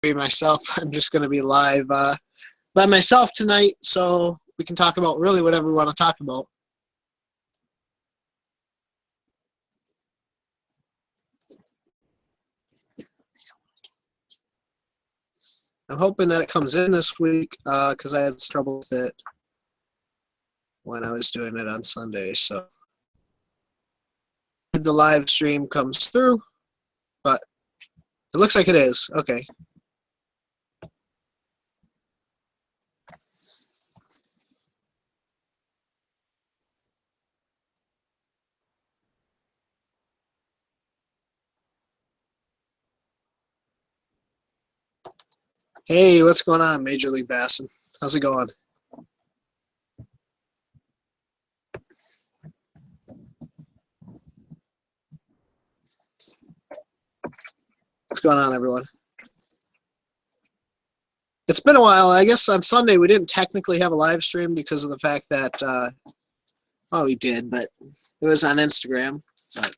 be myself. I'm just going to be live by myself tonight, so we can talk about really whatever we want to talk about. I'm hoping that it comes in this week because I had trouble with it when I was doing it on Sunday. So the live stream comes through, but it looks like it is. Okay. Hey, what's going on, Major League Bassin? How's it going? What's going on, everyone? It's been a while. I guess on Sunday we didn't technically have a live stream because of the fact that, oh, we did, but it was on Instagram. But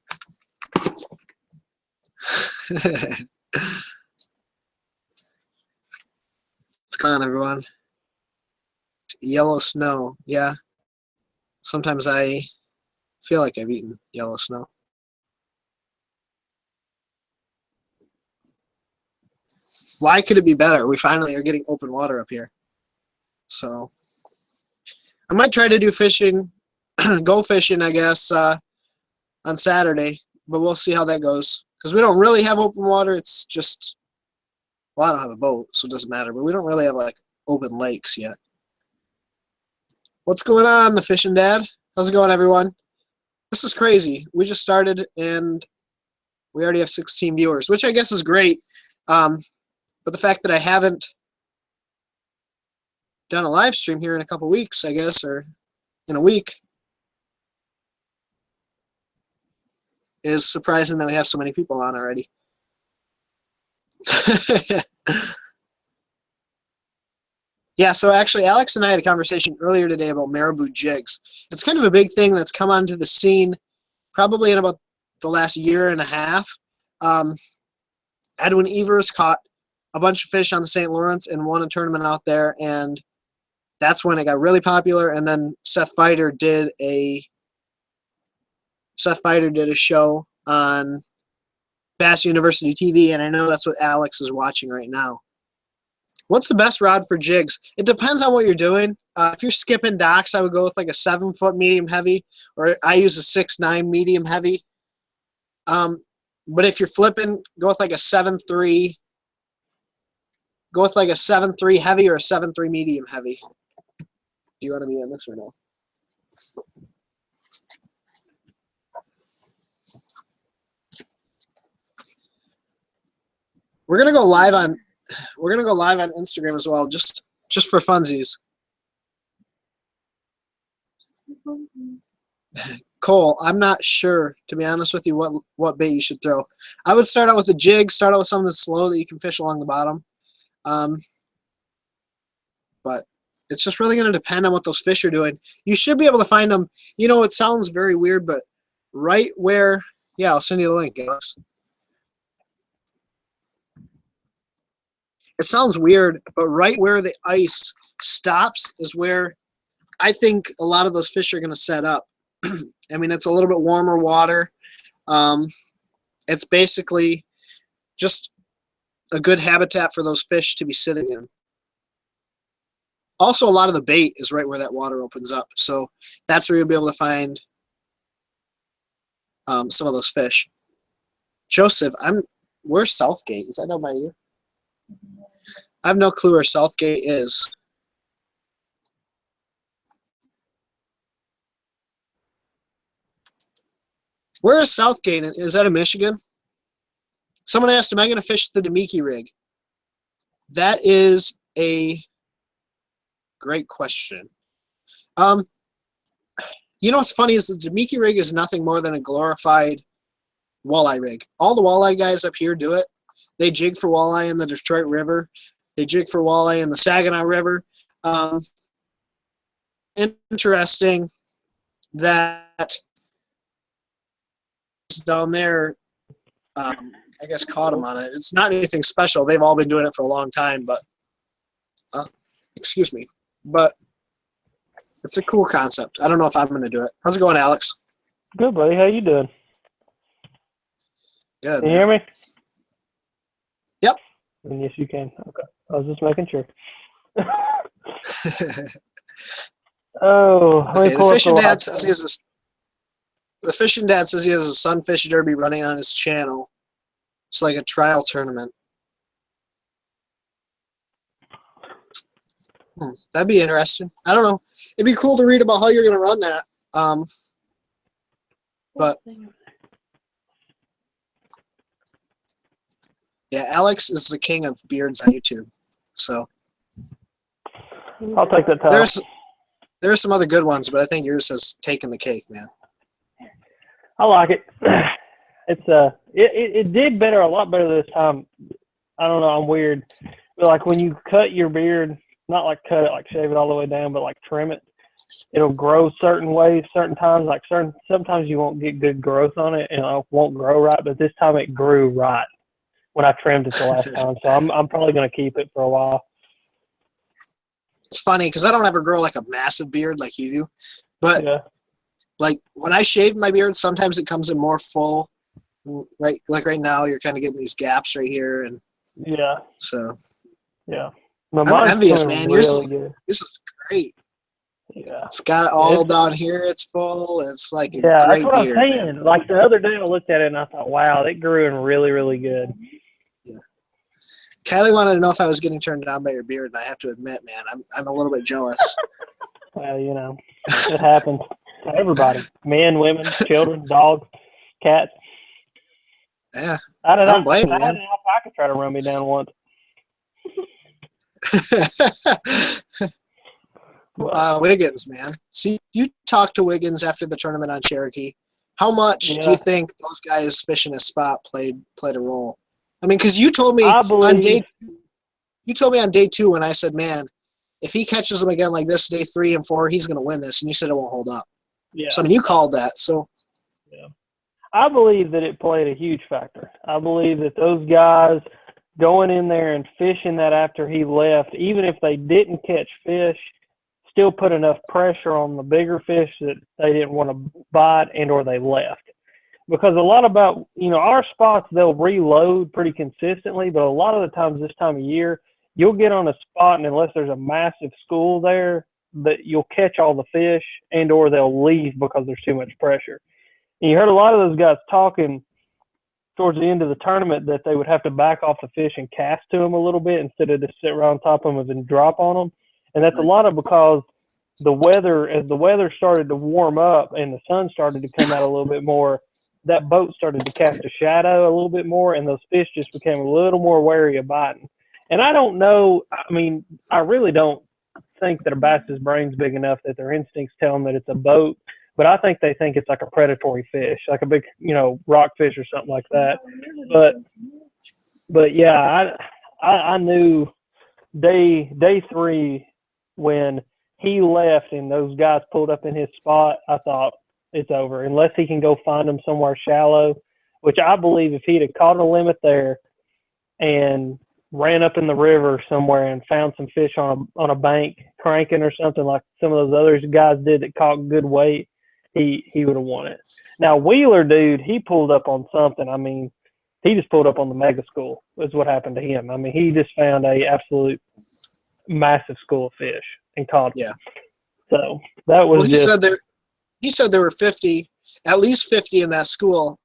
what's going on, everyone? Yellow snow. Yeah. Sometimes I feel like I've eaten yellow snow. Why could it be better? We finally are getting open water up here. So I might try to do fishing, go fishing, I guess, on Saturday, but we'll see how that goes. Because we don't really have open water. It's just, well, I don't have a boat, so it doesn't matter. But we don't really have, like, open lakes yet. What's going on, the fishing dad? How's it going, everyone? This is crazy. We just started, and we already have 16 viewers, which I guess is great. But the fact that I haven't done a live stream here in a couple weeks, I guess, or in a week, is surprising that we have so many people on already. Yeah, so actually Alex and I had a conversation earlier today about Marabou jigs. It's kind of a big thing that's come onto the scene probably in about the last year and a half. Edwin Evers caught a bunch of fish on the St. Lawrence and won a tournament out there, and that's when it got really popular. And then Seth Feider did a show on Bass University TV, and I know that's what Alex is watching right now. What's the best rod for jigs? It depends on what you're doing. If you're skipping docks, I would go with like a 7-foot medium heavy, or I use a 6'9" medium heavy. But if you're flipping, go with like a 7.3. Go with like a 7.3 heavy or a 7.3 medium heavy. Do you want to be in this or no? We're gonna go live on Instagram as well, just for funsies. Cole, I'm not sure, to be honest with you, what bait you should throw. I would start out with a jig, start out with something slow that you can fish along the bottom. But it's just really going to depend on what those fish are doing. You should be able to find them. You know, it sounds very weird, but right where, yeah, I'll send you the link, guys. It sounds weird, but right where the ice stops is where I think a lot of those fish are going to set up. I mean, it's a little bit warmer water. It's basically just a good habitat for those fish to be sitting in. Also, a lot of the bait is right where that water opens up. So that's where you'll be able to find some of those fish. Joseph, where's Southgate? Is that down by you? I have no clue where Southgate is. Where is Southgate? Is that in Michigan? Someone asked, am I going to fish the Miyagi rig? That is a great question. You know what's funny is the Miyagi rig is nothing more than a glorified walleye rig. All the walleye guys up here do it. They jig for walleye in the Detroit River. They jig for walleye in the Saginaw River. Interesting that down there I guess, caught them on it. It's not anything special. They've all been doing it for a long time, but excuse me. But it's a cool concept. I don't know if I'm going to do it. How's it going, Alex? Good, buddy. How you doing? Good. Can you hear me? Yep. And yes, you can. Okay. I was just making sure. Oh, Okay, the fishing dad says he has the fishing dad says he has a sunfish derby running on his channel. It's like a trial tournament. That'd be interesting. I don't know. It'd be cool to read about how you're going to run that. But yeah, Alex is the king of beards on YouTube. So I'll take that title. There are some other good ones, but I think yours has taken the cake, man. I like it. It did better, a lot better this time. I don't know, I'm weird. But like when you cut your beard, not like cut it, like shave it all the way down, but like trim it, it'll grow certain ways, certain times. Like sometimes you won't get good growth on it, and it won't grow right. But this time it grew right when I trimmed it the last time. So I'm probably gonna keep it for a while. It's funny because I don't ever grow like a massive beard like you do, but yeah. Like when I shave my beard, sometimes it comes in more full. Right, like right now, you're kind of getting these gaps right here, and yeah. So yeah, I'm envious, man. Really good. Yours is great. Yeah, it's got all down here. It's full. It's like a great that's what beard, I'm saying. man. Like the other day, I looked at it and I thought, wow, it grew in really, really good. Yeah. Kylie wanted to know if I was getting turned on by your beard, and I have to admit, man, I'm a little bit jealous. Well, you know, it happens to everybody: men, women, children, dogs, cats. Yeah, I don't blame you, man. I had an alpaca try to run me down once. Wiggins, man. See, you talked to Wiggins after the tournament on Cherokee. How much do you think those guys fishing a spot played a role? I mean, because you told me on day 2 when I said, man, if he catches them again like this, day 3 and 4, he's going to win this, and you said it won't hold up. Yeah. So I mean, you called that. So. Yeah. I believe that it played a huge factor. I believe that those guys going in there and fishing that after he left, even if they didn't catch fish, still put enough pressure on the bigger fish that they didn't want to bite and or they left. Because a lot about, our spots, they'll reload pretty consistently, but a lot of the times this time of year, you'll get on a spot and unless there's a massive school there, that you'll catch all the fish and or they'll leave because there's too much pressure. And you heard a lot of those guys talking towards the end of the tournament that they would have to back off the fish and cast to them a little bit instead of just sit right on top of them and drop on them. And that's a lot of because as the weather started to warm up and the sun started to come out a little bit more, that boat started to cast a shadow a little bit more, and those fish just became a little more wary of biting. And I don't know, I mean, I really don't think that a bass's brain's big enough that their instincts tell them that it's a boat, but I think they think it's like a predatory fish, like a big, rockfish or something like that. But yeah, I knew day 3 when he left and those guys pulled up in his spot, I thought it's over unless he can go find them somewhere shallow, which I believe if he'd have caught a limit there and ran up in the river somewhere and found some fish on a bank cranking or something like some of those other guys did that caught good weight, he would have won it. Now Wheeler, dude, he pulled up on something. I mean, he just pulled up on the mega school is what happened to him. I mean, he just found a absolute massive school of fish and caught them. Yeah. So that was he said there were 50, at least 50 in that school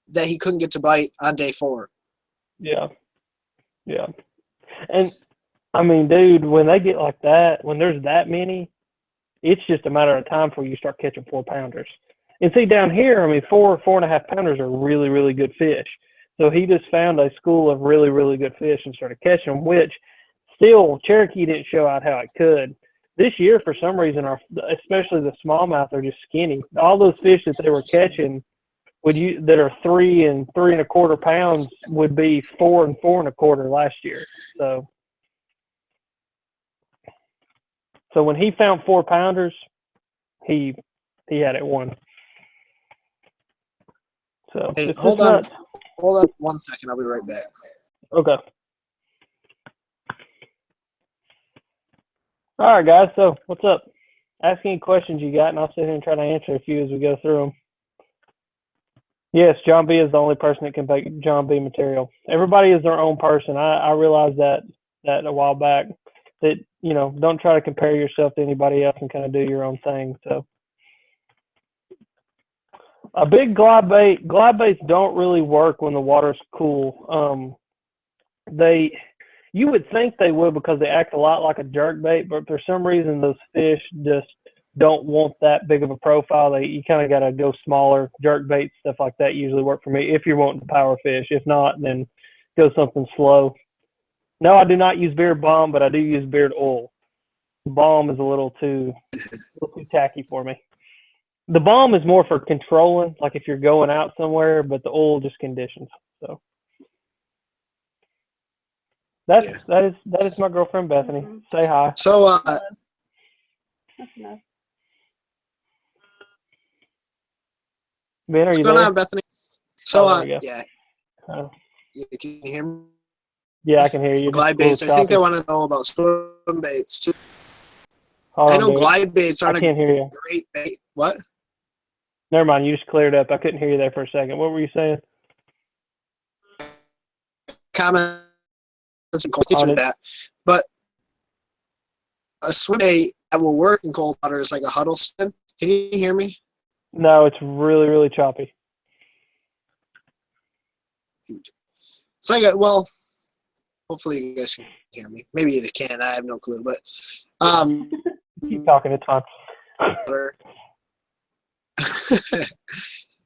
that he couldn't get to bite on day 4. Yeah. Yeah. And I mean, dude, when they get like that, when there's that many, it's just a matter of time before you start catching 4-pounders. And see, down here, I mean, 4.5 pounders are really, really good fish. So he just found a school of really, really good fish and started catching them, which still Cherokee didn't show out how it could. This year, for some reason, especially the smallmouth are just skinny. All those fish that they were catching that are 3 and 3 1/4 pounds would be 4 and 4 1/4 last year. So when he found 4-pounders, he had it won. So hey, hold on. Hold on 1 second. I'll be right back. Okay. All right, guys. So what's up? Ask any questions you got, and I'll sit here and try to answer a few as we go through them. Yes, John B is the only person that can make John B material. Everybody is their own person. I realized that a while back. That, you know, don't try to compare yourself to anybody else and kind of do your own thing. So a big glide baits don't really work when the water's cool. You would think they would because they act a lot like a jerk bait, but for some reason those fish just don't want that big of a profile. You kind of got to go smaller. Jerk bait, stuff like that usually work for me if you're wanting to power fish. If not, then go something slow. No, I do not use beard balm, but I do use beard oil. Balm is a little too tacky for me. The balm is more for controlling, like if you're going out somewhere, but the oil just conditions. So that is my girlfriend Bethany. Mm-hmm. Say hi. So That's enough. Ben, are what's you going there? on, Bethany? So yeah. Can you hear me? Yeah, I can hear you. Glide baits. I think they want to know about swim baits too. I know glide baits aren't a great bait. What? Never mind. You just cleared up. I couldn't hear you there for a second. What were you saying? Comments and questions with that. But a swim bait that will work in cold water is like a Huddleston. Can you hear me? No, it's really, really choppy. It's like hopefully you guys can hear me. Maybe you can. I have no clue. But keep talking. It's fine.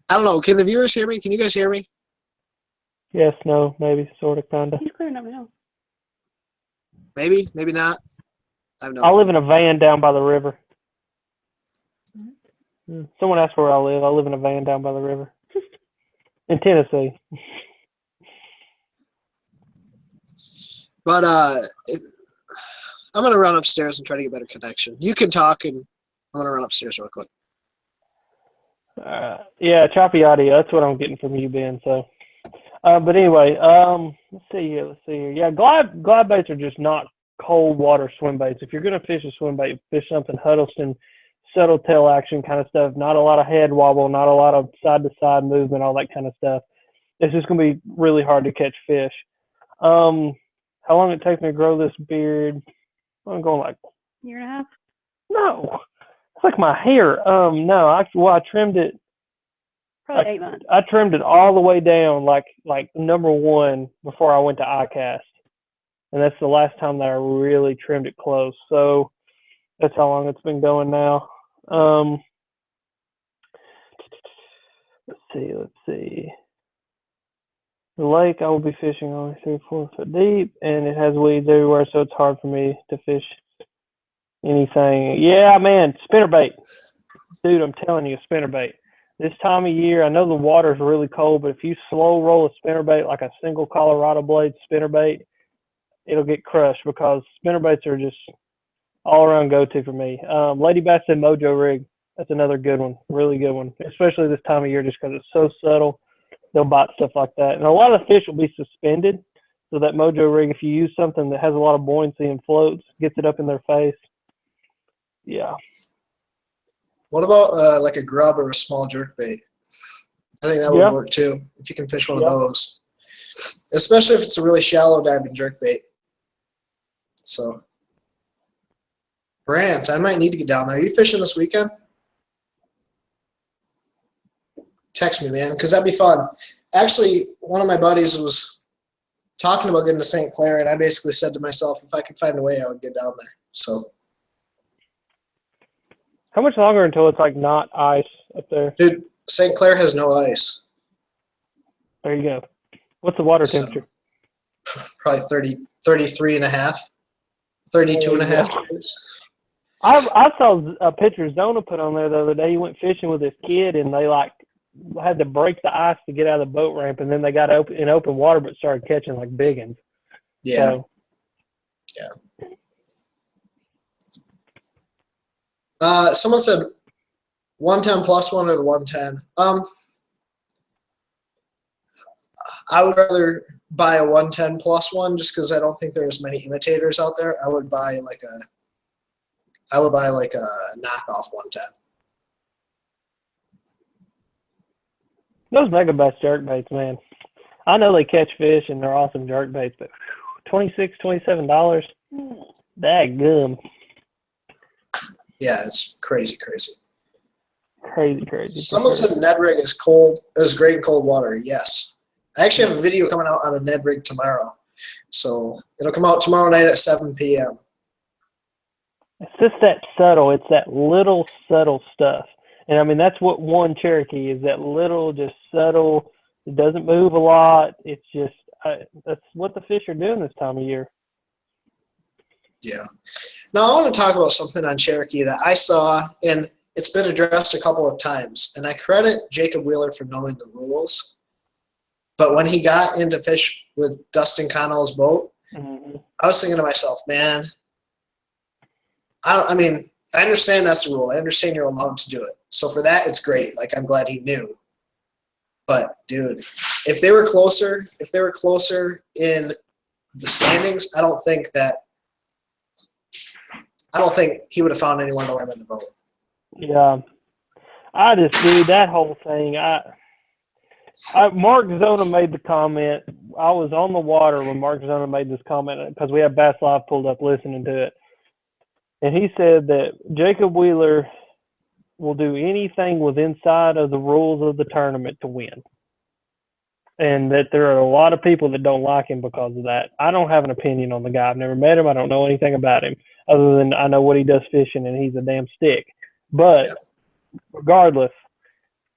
I don't know. Can the viewers hear me? Can you guys hear me? Yes, no, maybe, sort of, kind of. He's clearing up now. Maybe, maybe not. I live in a van down by the river. Mm-hmm. Someone asked where I live. I live in a van down by the river in Tennessee. But I'm going to run upstairs and try to get better connection. You can talk, and I'm going to run upstairs real quick. Yeah, choppy audio. That's what I'm getting from you, Ben. So, but anyway, let's see here. Yeah, glide baits are just not cold water swim baits. If you're going to fish a swim bait, fish something Huddleston, subtle tail action kind of stuff. Not a lot of head wobble, not a lot of side to side movement, all that kind of stuff. It's just going to be really hard to catch fish. How long it takes me to grow this beard? I'm going like year and a half. No, it's like my hair. No, I trimmed it. Probably 8 months. I trimmed it all the way down, like number one before I went to ICAST, and that's the last time that I really trimmed it close. So that's how long it's been going now. Let's see. The lake I will be fishing only 3 or 4 foot deep, and it has weeds everywhere, so it's hard for me to fish anything. Yeah, man, spinnerbait. Dude, I'm telling you, spinnerbait. This time of year, I know the water's really cold, but if you slow roll a spinnerbait, like a single Colorado blade spinnerbait, it'll get crushed because spinnerbaits are just all around go-to for me. Lady Bass and Mojo Rig, that's another good one, really good one, especially this time of year just because it's so subtle. They'll bite stuff like that. And a lot of the fish will be suspended. So that Mojo Rig, if you use something that has a lot of buoyancy and floats, gets it up in their face. Yeah. What about like a grub or a small jerkbait? I think that would work too, if you can fish one of those. Especially if it's a really shallow diving jerkbait. So, Brant, I might need to get down there. Are you fishing this weekend? Text me, man, because that'd be fun. Actually, one of my buddies was talking about getting to St. Clair, and I basically said to myself, if I could find a way, I would get down there. So, how much longer until it's like not ice up there? Dude, St. Clair has no ice. There you go. What's the water temperature? Probably 33 and a half, 32 and a half degrees. I saw a picture Zona put on there the other day. He went fishing with his kid, and they had to break the ice to get out of the boat ramp, and then they got in open water but started catching like big ones. Yeah. So, yeah. Someone said 110 plus one or the 110. I would rather buy a 110 plus one just because I don't think there's many imitators out there. I would buy like a knockoff 110. Those mega bass jerkbaits, man. I know they catch fish and they're awesome jerkbaits, but $26, $27, that Yeah, it's crazy. crazy. Someone said Ned rig is cold. Is great in cold water. Yes, I actually have a video coming out on a Ned rig tomorrow, so it'll come out tomorrow night at 7 p.m. It's just that subtle. It's that little subtle stuff. And I mean, that's what won Cherokee, is that little, just subtle. It doesn't move a lot. It's just, that's what the fish are doing this time of year. Yeah. Now I want to talk about something on Cherokee that I saw, and it's been addressed a couple of times, and I credit Jacob Wheeler for knowing the rules. But when he got into fish with Dustin Connell's boat, I was thinking to myself, man, I mean, I understand that's the rule. I understand you're allowed to do it. So for that, it's great. Like, I'm glad he knew. But dude, if they were closer in the standings, I don't think he would have found anyone to limit the boat. Yeah. I just, dude, that whole thing, Mark Zona made the comment. I was on the water when Mark Zona made this comment because we have Bass Live pulled up listening to it. And he said that Jacob Wheeler will do anything within inside of the rules of the tournament to win. And that there are a lot of people that don't like him because of that. I don't have an opinion on the guy. I've never met him. I don't know anything about him other than I know what he does fishing, and he's a damn stick. But regardless,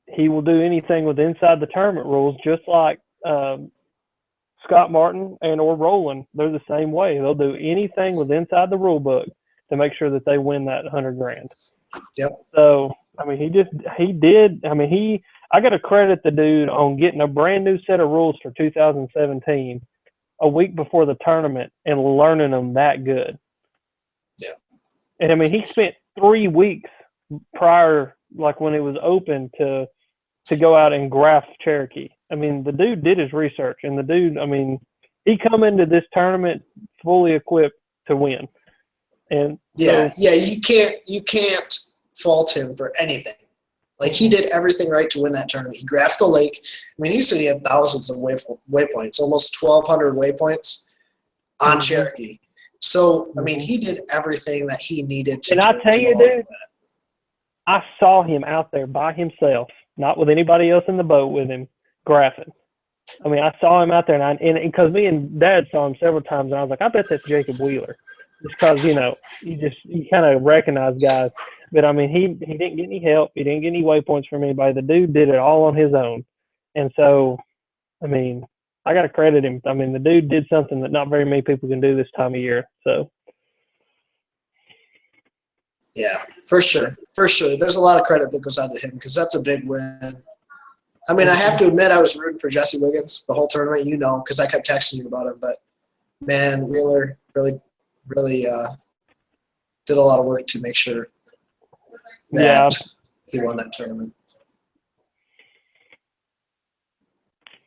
he will do anything with inside the tournament rules, just like Scott Martin and or Roland. They're the same way. They'll do anything with inside the rule book to make sure that they win that $100,000. Yep. So, I mean, I got to credit the dude on getting a brand new set of rules for 2017 a week before the tournament and learning them that good. Yeah. And I mean, he spent 3 weeks prior, like when it was open, to go out and graph Cherokee. I mean, the dude did his research, and the dude, I mean, he come into this tournament fully equipped to win. And yeah, you can't fault him for anything. Like, he did everything right to win that tournament. He graphed the lake. I mean, he said he had thousands of waypoints, almost 1,200 waypoints on Cherokee. So, I mean, he did everything that he needed to do. And I tell you, dude, I saw him out there by himself, not with anybody else in the boat with him, graphing. I mean, I saw him out there, and because me and Dad saw him several times, and I was like, I bet that's Jacob Wheeler. Just because, you know, you kind of recognize guys. But, I mean, he didn't get any help. He didn't get any waypoints from anybody. The dude did it all on his own. And so, I mean, I got to credit him. I mean, the dude did something that not very many people can do this time of year. So. Yeah, for sure. There's a lot of credit that goes out to him because that's a big win. I mean, I have to admit I was rooting for Jesse Wiggins the whole tournament, you know, because I kept texting you about him. But, man, Wheeler really did a lot of work to make sure that he won that tournament.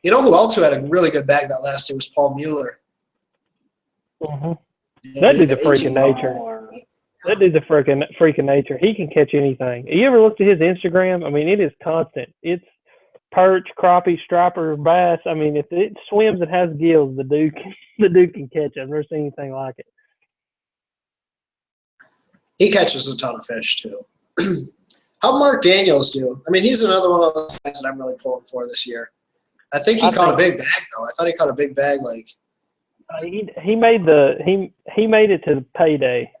You know who else who had a really good bag that last day was Paul Mueller. Mm-hmm. That dude's a freak of nature. That dude's a freak of nature. He can catch anything. You ever looked at his Instagram? I mean, it is constant. It's perch, crappie, striper, bass. I mean, if it swims and has gills, the dude can catch it. I've never seen anything like it. He catches a ton of fish, too. How'd Mark Daniels do? I mean, he's another one of those guys that I'm really pulling for this year. I think he caught a big bag, though. I thought he caught a big bag, like. He made it to the payday.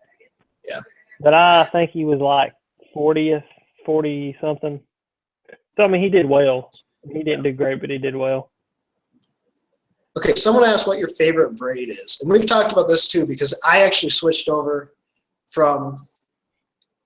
Yeah. But I think he was like 40th, 40-something. So, I mean, he did well. He didn't do great, but he did well. Okay, someone asked what your favorite braid is. And we've talked about this, too, because I actually switched over from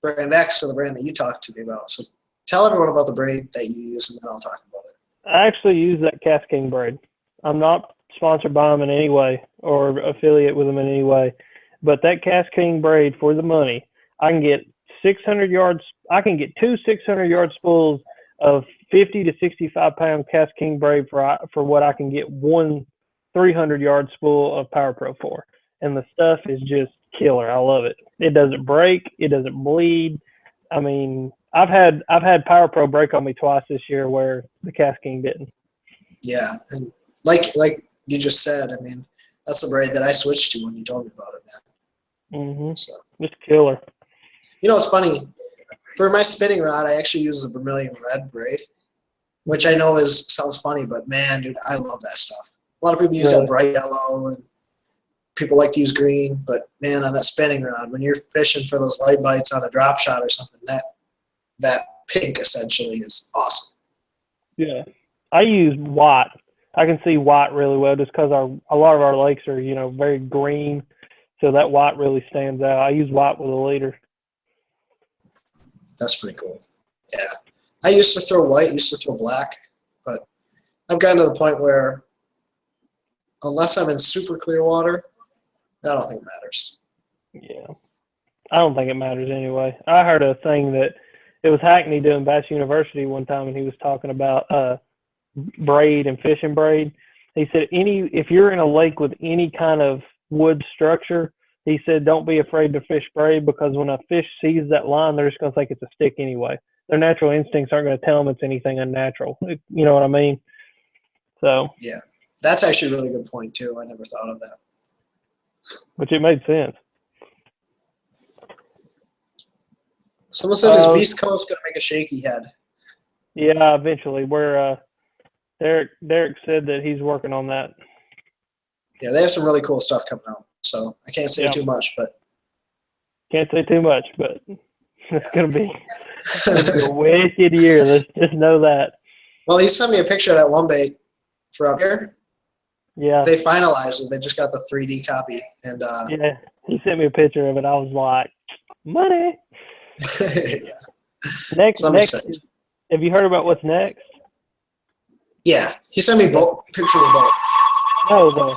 brand X to the brand that you talked to me about. So tell everyone about the braid that you use, and then I'll talk about it. I actually use that Cast King braid. I'm not sponsored by them in any way or affiliate with them in any way. But that Cast King braid, for the money, I can get 600 yards. I can get 2 600-yard spools of 50 to 65 pound cast king braid for what I can get one 300-yard spool of Power Pro for. And the stuff is just killer. I love it. It doesn't break. It doesn't bleed. I mean, I've had Power Pro break on me twice this year where the cast king didn't. Yeah, and like you just said, I mean, that's a braid that I switched to when you told me about it, man. Mm-hmm. So It's killer. you know, it's funny. For my spinning rod, I actually use the vermilion red braid, which I know sounds funny, but man, dude, I love that stuff. A lot of people use that bright yellow, and people like to use green, but man, on that spinning rod, when you're fishing for those light bites on a drop shot or something, that pink essentially is awesome. Yeah, I use white. I can see white really well just because a lot of our lakes are, you know, very green, so that white really stands out. I use white with a leader. That's pretty cool. Yeah, I used to throw white, used to throw black, but I've gotten to the point where unless I'm in super clear water, I don't think it matters. Yeah, I don't think it matters anyway. I heard a thing that it was Hackney doing Bass University one time, and he was talking about braid and fishing braid. He said if you're in a lake with any kind of wood structure, he said don't be afraid to fish braid, because when a fish sees that line, they're just going to think it's a stick anyway. Their natural instincts aren't going to tell them it's anything unnatural. You know what I mean? So yeah, that's actually a really good point too. I never thought of that. Which it made sense. Someone said his Beast Coast going to make a shaky head. Yeah, eventually. Derek said that he's working on that. Yeah, they have some really cool stuff coming out. So I can't say too much, but can't say too much, but it's gonna be a wicked year. Let's just know that. Well, he sent me a picture of that one bait for up here. Yeah. They finalized it. They just got the 3D copy, and yeah, he sent me a picture of it. I was like, money. yeah. Next, have you heard about what's next? Yeah, he sent me both pictures of both. No, though.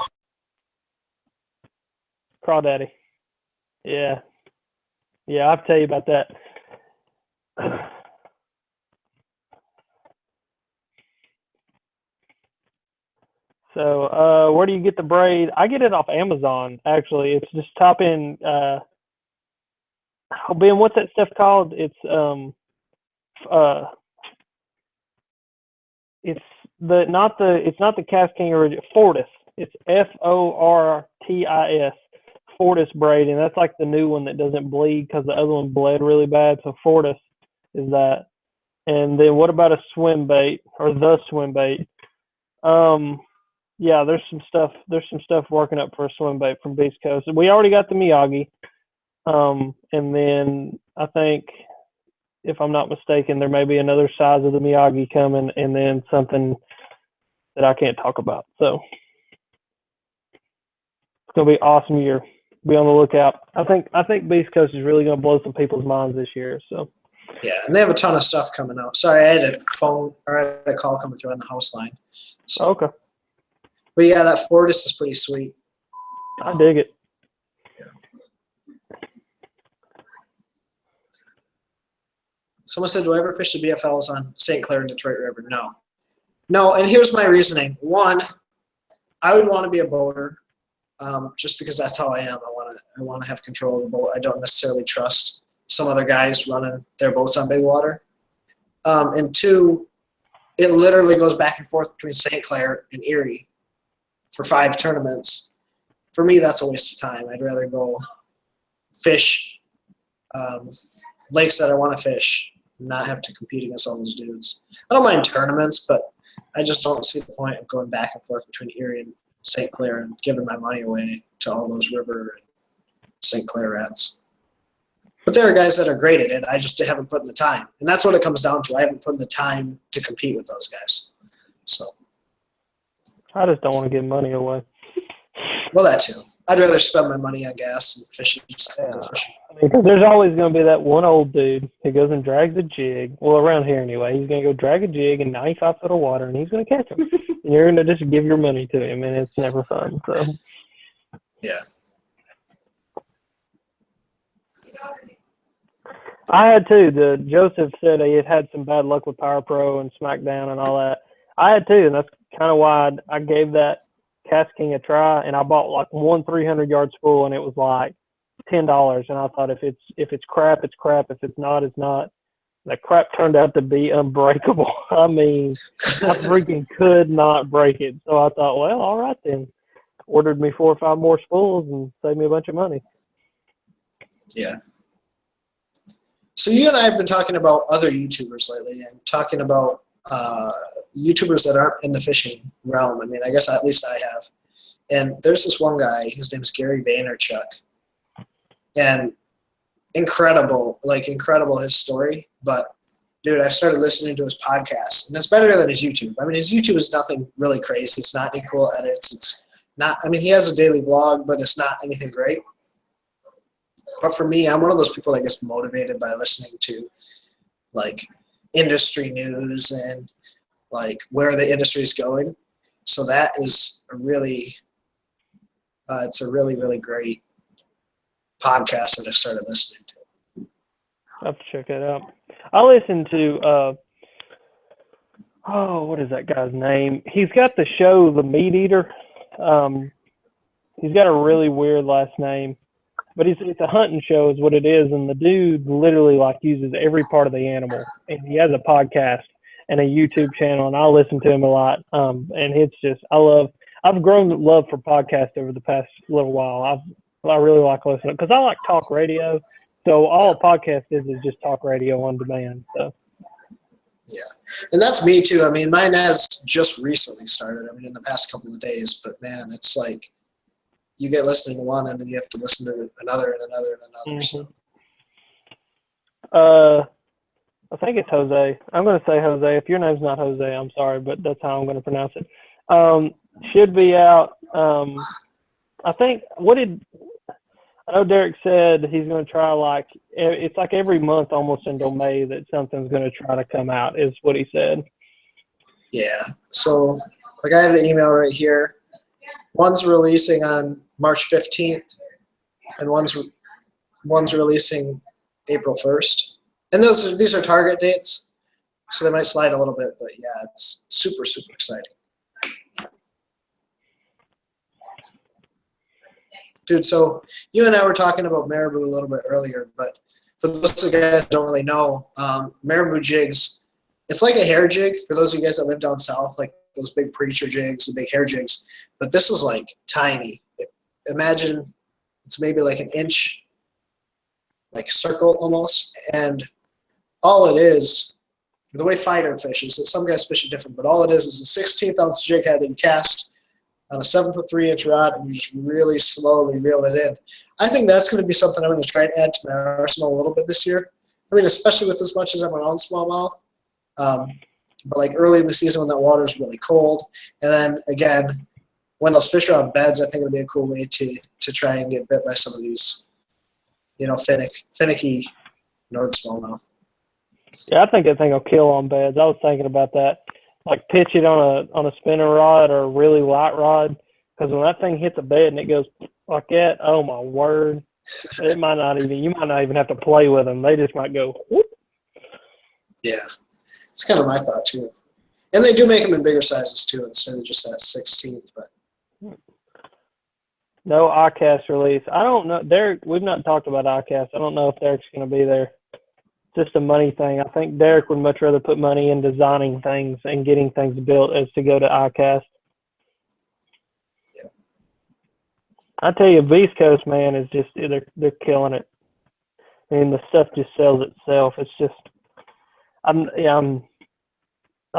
Crawdaddy. Yeah. Yeah, I'll tell you about that. So, where do you get the braid? I get it off Amazon, actually. It's just type in, Ben, what's that stuff called? It's not the Cast King original, Fortis. It's Fortis, Fortis braid, and that's like the new one that doesn't bleed because the other one bled really bad. So Fortis is that. And then what about a swim bait or the swim bait? Yeah, there's some stuff working up for a swim bait from Beast Coast. We already got the Miyagi. And then I think, if I'm not mistaken, there may be another size of the Miyagi coming, and then something that I can't talk about. So it's gonna be an awesome year. Be on the lookout. I think Beast Coast is really gonna blow some people's minds this year. So yeah, and they have a ton of stuff coming out. Sorry, I had a call coming through on the house line. So, okay. But yeah, that Fortis is pretty sweet. I dig it. Someone said, do I ever fish the BFLs on St. Clair and Detroit River? No. No, and here's my reasoning. One, I would want to be a boater just because that's how I am. I want to have control of the boat. I don't necessarily trust some other guys running their boats on big water. And two, it literally goes back and forth between St. Clair and Erie for 5 tournaments. For me, that's a waste of time. I'd rather go fish lakes that I want to fish, not have to compete against all those dudes. I don't mind tournaments, but I just don't see the point of going back and forth between Erie and St. Clair and giving my money away to all those River and St. Clair rats. But there are guys that are great at it. I just haven't put in the time. And that's what it comes down to. I haven't put in the time to compete with those guys. So I just don't want to give money away. Well, that too. I'd rather spend my money on gas and fishing. Go fishing. I mean, because there's always going to be that one old dude who goes and drags a jig. Well, around here anyway, he's going to go drag a jig in 95 foot of water, and he's going to catch him. And you're going to just give your money to him, and it's never fun. So yeah. I had too. Joseph said he had some bad luck with Power Pro and SmackDown and all that. I had too, and that's kind of why I gave that Cast King a try. And I bought like one 300-yard spool, and it was like $10. And I thought if it's crap, it's crap. If it's not, it's not. That crap turned out to be unbreakable. I mean, I freaking could not break it. So I thought, well, all right then. Ordered me 4 or 5 more spools and saved me a bunch of money. Yeah. So you and I have been talking about other YouTubers lately, and talking about YouTubers that aren't in the fishing realm. I mean, I guess at least I have. And there's this one guy, his name's Gary Vaynerchuk. And incredible his story. But, dude, I started listening to his podcast, and it's better than his YouTube. I mean, his YouTube is nothing really crazy. It's not equal edits. It's not, I mean, he has a daily vlog, but it's not anything great. But for me, I'm one of those people that gets motivated by listening to, like, industry news and, like, where the industry is going. So that is a really, it's a really, really great podcast that I started listening to. I'll have to check it out. I listened to, what is that guy's name? He's got the show The Meat Eater. He's got a really weird last name. But it's a hunting show is what it is, and the dude literally like uses every part of the animal. And he has a podcast and a YouTube channel, and I listen to him a lot. And it's just I've grown to love for podcasts over the past little while. I really like listening because I like talk radio. So all a podcast is just talk radio on demand. So yeah, and that's me too. I mean, mine has just recently started. I mean, in the past couple of days, but man, it's like, you get listening to one, and then you have to listen to another and another and another. Mm-hmm. So. I think it's Jose. I'm going to say Jose. If your name's not Jose, I'm sorry, but that's how I'm going to pronounce it. Should be out. I think, I know Derek said he's going to try it's like every month almost until May that something's going to try to come out is what he said. Yeah. So, like, I have the email right here. One's releasing on March 15th, and one's releasing April 1st. And these are target dates, so they might slide a little bit, but yeah, it's super, super exciting. Dude, so you and I were talking about Marabou a little bit earlier, but for those of you guys that don't really know, Marabou jigs, it's like a hair jig for those of you guys that live down south, like those big preacher jigs, the big hair jigs. But this is like tiny. Imagine it's maybe like an inch, like circle almost. And all it is, the way fighter fishes, some guys fish it different, but all it is a 16th ounce jig head that you cast on a 7'3" rod, and you just really slowly reel it in. I think that's going to be something I'm going to try and add to my arsenal a little bit this year. I mean, especially with as much as I'm on smallmouth. But like early in the season when that water is really cold, and then again, when those fish are on beds, I think it'll be a cool way to try and get bit by some of these, finicky northern smallmouth. Yeah, I think that thing will kill on beds. I was thinking about that. Like pitch it on a spinner rod or a really light rod, because when that thing hits a bed and it goes like that, oh my word, you might not even have to play with them. They just might go whoop. Yeah, it's kind of my thought too. And they do make them in bigger sizes too, instead of just that 16th. But no iCast release. I don't know. Derek, we've not talked about iCast. I don't know if Derek's going to be there. Just a money thing. I think Derek would much rather put money in designing things and getting things built as to go to iCast. Yeah. I tell you, Beast Coast, man, is just they're killing it. I mean, the stuff just sells itself. It's just I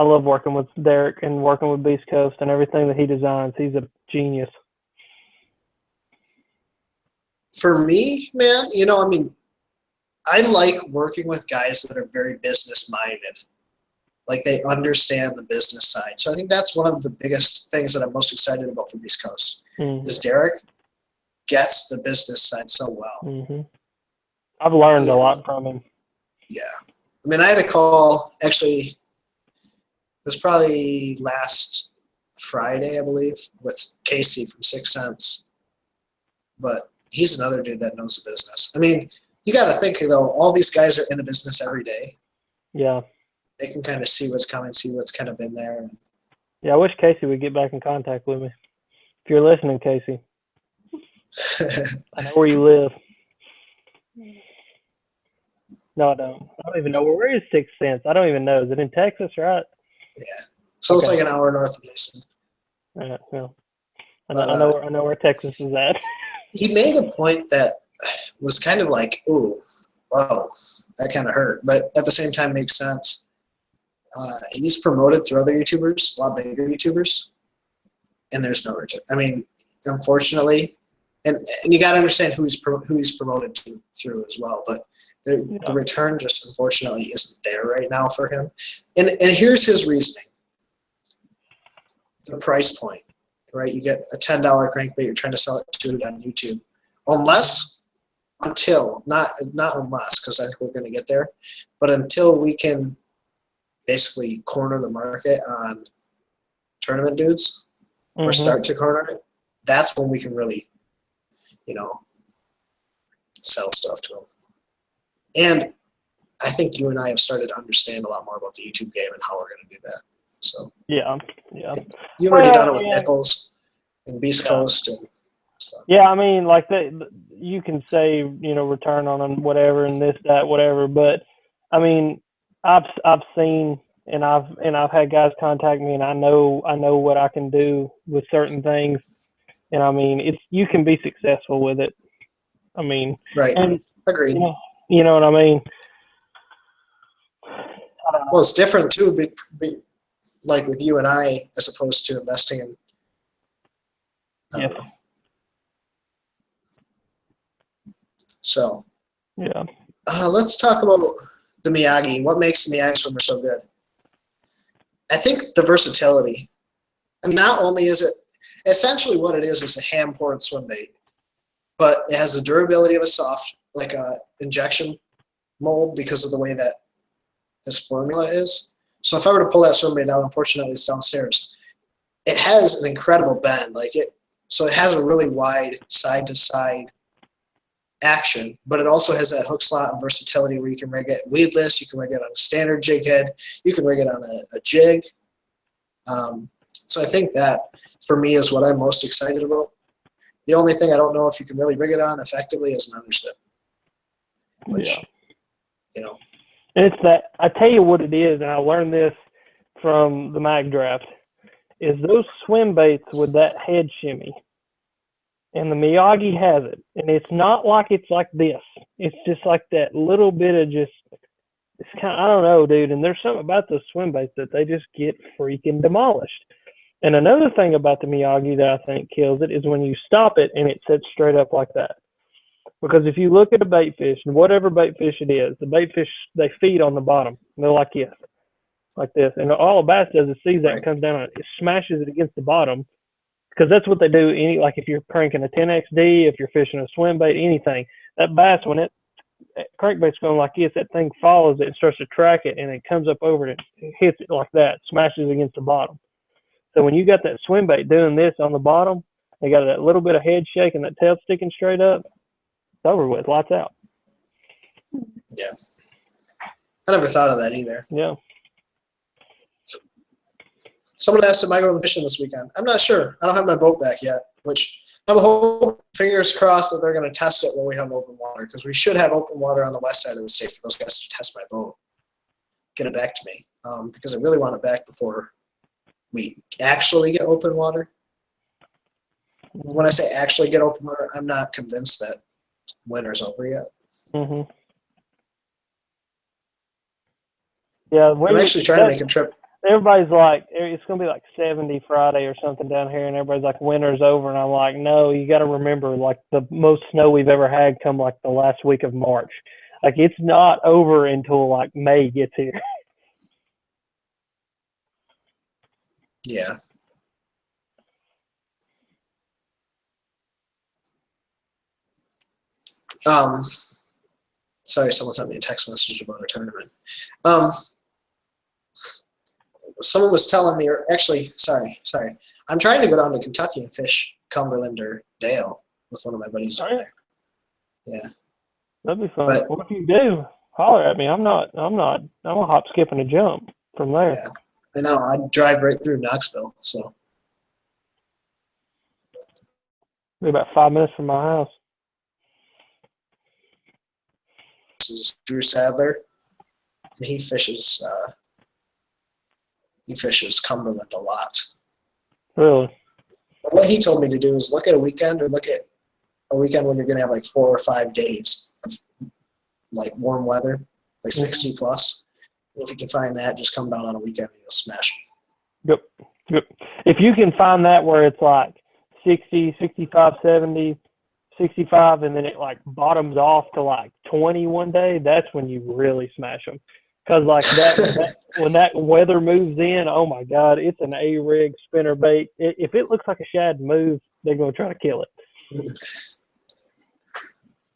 love working with Derek and working with Beast Coast and everything that he designs. He's a genius. For me, man, I like working with guys that are very business-minded. Like, they understand the business side. So I think that's one of the biggest things that I'm most excited about for Beast Coast, is Derek gets the business side so well. Mm-hmm. I've learned a lot from him. Yeah. I mean, I had a call, actually, it was probably last Friday, I believe, with Casey from 6 Cents. But he's another dude that knows the business. I mean, you got to think, though, all these guys are in the business every day. Yeah. They can kind of see what's coming, see what's kind of been there. Yeah, I wish Casey would get back in contact with me. If you're listening, Casey, I know where you live. No, I don't. I don't even know. Where is Sixth Sense? I don't even know. Is it in Texas, right? Yeah. So it's like an hour north of Houston. Well, I But, know where Texas is at. He made a point that was kind of like, ooh, wow, that kind of hurt. But at the same time makes sense. He's promoted through other YouTubers, a lot bigger YouTubers, and there's no return. I mean, unfortunately, and you got to understand who he's promoted through as well. But the return just unfortunately isn't there right now for him. And here's his reasoning: the price point, right? You get a $10 crankbait, you're trying to sell it to it on YouTube, not unless, because I think we're going to get there, but until we can basically corner the market on tournament dudes or start to corner it, that's when we can really, sell stuff to them. And I think you and I have started to understand a lot more about the YouTube game and how we're going to do that. So yeah. You've already done it with Nichols and Beast Coast and stuff. Yeah, I mean, like you can say, return on whatever and this, that, whatever, but I mean, I've seen and I've had guys contact me, and I know what I can do with certain things, and I mean, you can be successful with it. I mean, right. And agreed. You know what I mean? Well, it's different too, like with you and I, as opposed to investing in. I don't know. So. Yeah. Let's talk about the Miyagi. What makes the Miyagi swimmer so good? I think the versatility. I mean, not only is it essentially what it is a ham-poured swim bait, but it has the durability of a soft, like a injection mold because of the way that this formula is. So if I were to pull that swim bait out, unfortunately it's downstairs. It has an incredible bend, so it has a really wide side-to-side action, but it also has that hook slot and versatility where you can rig it weedless, you can rig it on a standard jig head, you can rig it on a jig. So I think that for me is what I'm most excited about. The only thing I don't know if you can really rig it on effectively is an underslip, which and it's that, I tell you what it is, and I learned this from the mag draft, is those swim baits with that head shimmy. And the Miyagi has it. And it's not like it's like this. It's just like that little bit of it's kind of, I don't know, dude. And there's something about those swim baits that they just get freaking demolished. And another thing about the Miyagi that I think kills it is when you stop it and it sits straight up like that. Because if you look at a bait fish, and whatever bait fish it is, the bait fish, they feed on the bottom. They're like this. And all a bass does is sees that and comes down on it. It smashes it against the bottom. Because that's what they do. Like if you're cranking a 10XD, if you're fishing a swim bait, anything, that bass, when crankbait's going like this, that thing follows it and starts to track it, and it comes up over it and hits it like that, smashes against the bottom. So when you got that swim bait doing this on the bottom, they got that little bit of head shake and that tail sticking straight up, it's over with, lights out. Yeah. I never thought of that either. Yeah. Someone asked, am I going fishing this weekend? I'm not sure. I don't have my boat back yet, which I'm hoping, fingers crossed, that they're going to test it when we have open water, because we should have open water on the west side of the state for those guys to test my boat, get it back to me, because I really want it back before we actually get open water. When I say actually get open water, I'm not convinced that winter's over yet. Mm-hmm. Yeah, I'm actually trying to make a trip. Everybody's like, it's going to be like 70 Friday or something down here, and everybody's like, winter's over. And I'm like, no, you got to remember, like, the most snow we've ever had come like the last week of March. Like, it's not over until like May gets here. Yeah. Sorry, someone sent me a text message about a tournament. Someone was telling me, or actually, sorry. I'm trying to go down to Kentucky and fish Cumberland or Dale with one of my buddies down there. Yeah. That'd be fun. But- Well, if you do, holler at me. I'm a hop, skip, and a jump from there. Yeah, I know. I'd drive right through Knoxville. So Be about 5 minutes from my house. this is Drew Sadler, and he fishes Cumberland a lot. Really? What he told me to do is look at a weekend, or look at a weekend when you're going to have like 4 or 5 days of like warm weather, like 60 plus. If you can find that, just come down on a weekend and you'll smash them. Yep. If you can find that where it's like 60, 65, 70, 65, and then it like bottoms off to like 20 one day, that's when you really smash them. Because like that when that weather moves in, oh my God, it's an A-rig spinnerbait. If it looks like a shad move, they're going to try to kill it.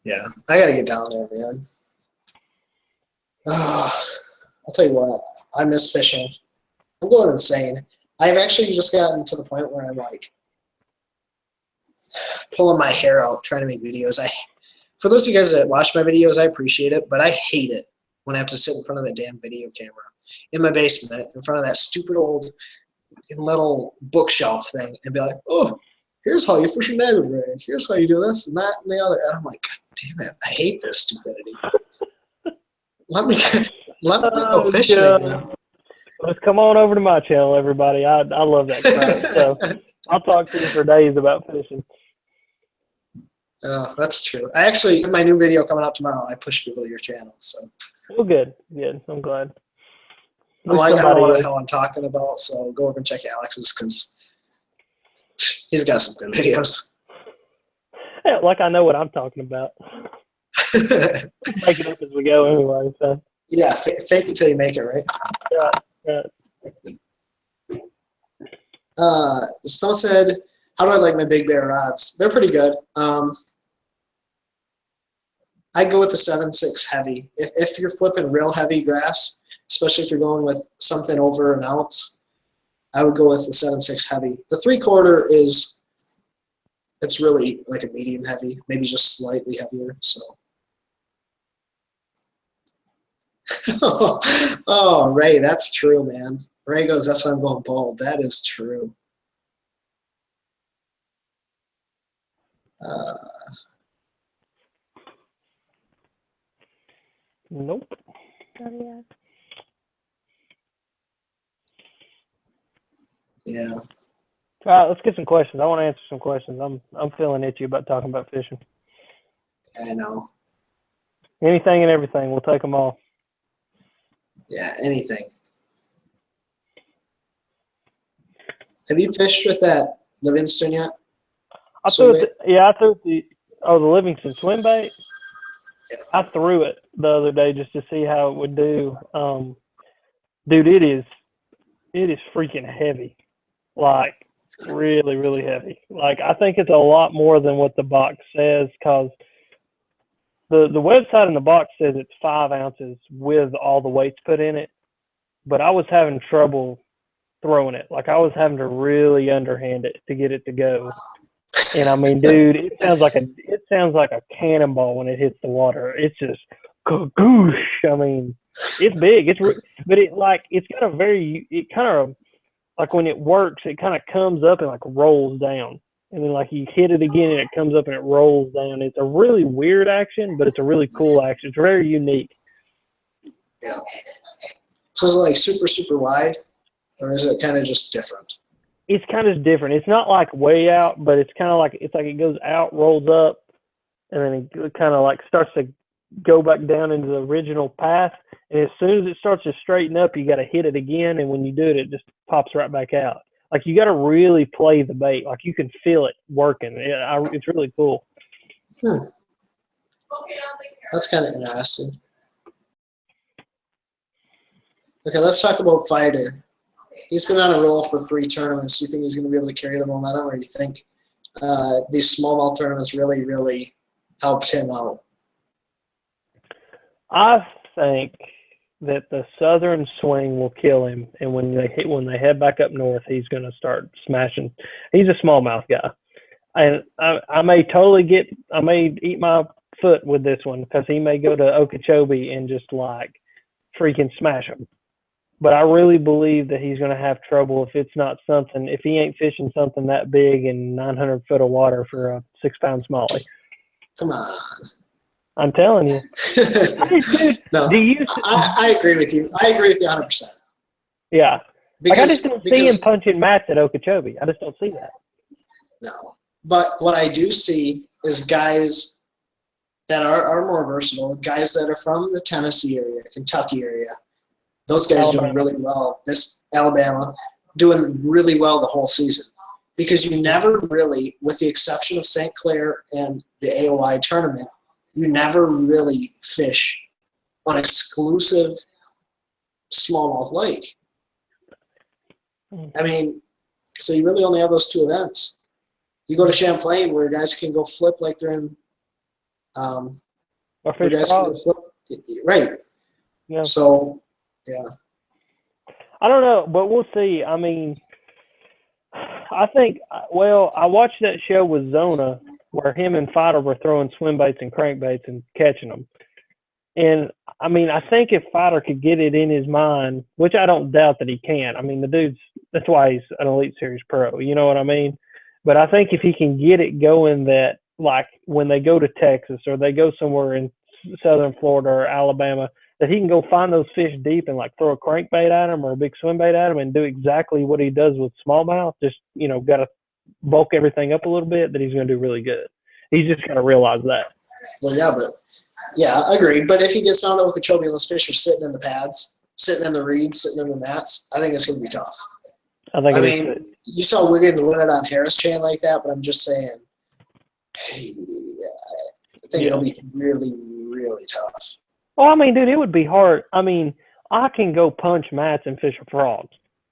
Yeah, I got to get down there, man. I'll tell you what, I miss fishing. I'm going insane. I've actually just gotten to the point where I'm like pulling my hair out trying to make videos. For those of you guys that watch my videos, I appreciate it, but I hate it when I have to sit in front of that damn video camera in my basement in front of that stupid old little bookshelf thing and be like, oh, here's how you fish a negative rig. Here's how you do this and that and the other. And I'm like, God damn it, I hate this stupidity. Let me go fishing again. Let's come on over to my channel, everybody. I love that crap. So I'll talk to you for days about fishing. That's true. I actually, in my new video coming out tomorrow, I push people to your channel. So. Well, good. I'm glad. I'm like, I don't know what the hell I'm talking about, so go over and check Alex's because he's got some good videos. Yeah, like I know what I'm talking about. Make it up as we go anyway. So. Yeah, fake it till you make it, right? Yeah. Someone said, how do I like my Big Bear rods? They're pretty good. I go with the 7.6 heavy. If you're flipping real heavy grass, especially if you're going with something over an ounce, I would go with the 7.6 heavy. The 3/4 it's really like a medium heavy, maybe just slightly heavier. So. Oh, Ray, that's true, man. Ray goes, that's why I'm going bald. That is true. Nope. Yeah. All right, let's get some questions. I want to answer some questions. I'm feeling itchy about talking about fishing. I know. Anything and everything. We'll take them all. Yeah, anything. Have you fished with that Livingston yet? I threw it the Livingston swim bait. Yeah. I threw it the other day just to see how it would do. Dude, it is freaking heavy. Like really, really heavy. Like I think it's a lot more than what the box says because the website in the box says it's 5 ounces with all the weights put in it. But I was having trouble throwing it. Like I was having to really underhand it to get it to go. And I mean, dude, it sounds like a cannonball when it hits the water. It's just goosh. I mean, it's big. But it's got a it kind of like when it works, it kind of comes up and like rolls down. And then like you hit it again and it comes up and it rolls down. It's a really weird action, but it's a really cool action. It's very unique. Yeah. So is it like super, super wide? Or is it kind of just different? It's kind of different. It's not like way out, but it's kind of like it goes out, rolls up, and then it kind of like starts to go back down into the original path. And as soon as it starts to straighten up, you got to hit it again. And when you do it, it just pops right back out. Like you got to really play the bait. Like you can feel it working. It's really cool. That's kind of interesting. Okay, let's talk about Fighter. He's been on a roll for 3 tournaments. Do you think he's going to be able to carry the momentum, or do you think these smallmouth tournaments really, really helped him out? I think that the southern swing will kill him, and when they head back up north, he's going to start smashing. He's a smallmouth guy, and I may eat my foot with this one because he may go to Okeechobee and just like freaking smash him. But I really believe that he's going to have trouble if he ain't fishing something that big in 900 foot of water for a 6-pound smallie. Come on. I'm telling you. No, I agree with you. I agree with you 100%. Yeah. Because, I just don't see him punching mats at Okeechobee. I just don't see that. No. But what I do see is guys that are more versatile, guys that are from the Tennessee area, Kentucky area. Those guys doing really well. Alabama doing really well the whole season. Because you never really, with the exception of St. Clair and the AOI tournament, you never really fish an exclusive smallmouth lake. I mean, so you really only have those two events. You go to Champlain where guys can go flip like they're in where guys can go flip, right. Yeah. So yeah. I don't know, but we'll see. I mean, I watched that show with Zona where him and Fighter were throwing swim baits and crankbaits and catching them. And, I mean, I think if Fighter could get it in his mind, which I don't doubt that he can. I mean, the dude's – that's why he's an Elite Series pro. You know what I mean? But I think if he can get it going that, like, when they go to Texas or they go somewhere in southern Florida or Alabama, that he can go find those fish deep and, like, throw a crankbait at them or a big swim bait at them and do exactly what he does with smallmouth, just, you know, got to bulk everything up a little bit, that he's going to do really good. He's just got to realize that. Well, yeah, I agree. But if he gets down to Okeechobee and those fish are sitting in the pads, sitting in the reeds, sitting in the mats, I think it's going to be tough. I mean, you saw Wiggins win it on Harris chain like that, but I'm just saying, I think it'll be really, really tough. Well, I mean, dude, it would be hard. I mean, I can go punch mats and fish a frog.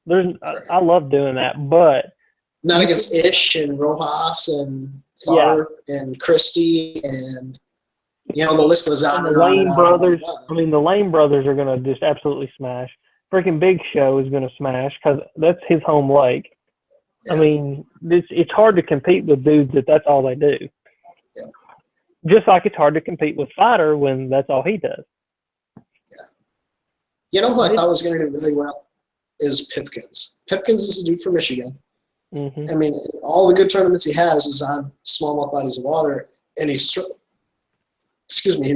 I love doing that, but not against Ish and Rojas and Farr and Christie and, you know, the list goes on and and the on. Lane brothers. I mean, the Lane brothers are going to just absolutely smash. Freaking Big Show is going to smash because that's his home lake. Yeah. I mean, it's hard to compete with dudes that's all they do. Yeah. Just like it's hard to compete with Fighter when that's all he does. Yeah. You know who I thought was going to do really well is Pipkins. Pipkins is a dude from Michigan. Mm-hmm. I mean, all the good tournaments he has is on smallmouth bodies of water, and he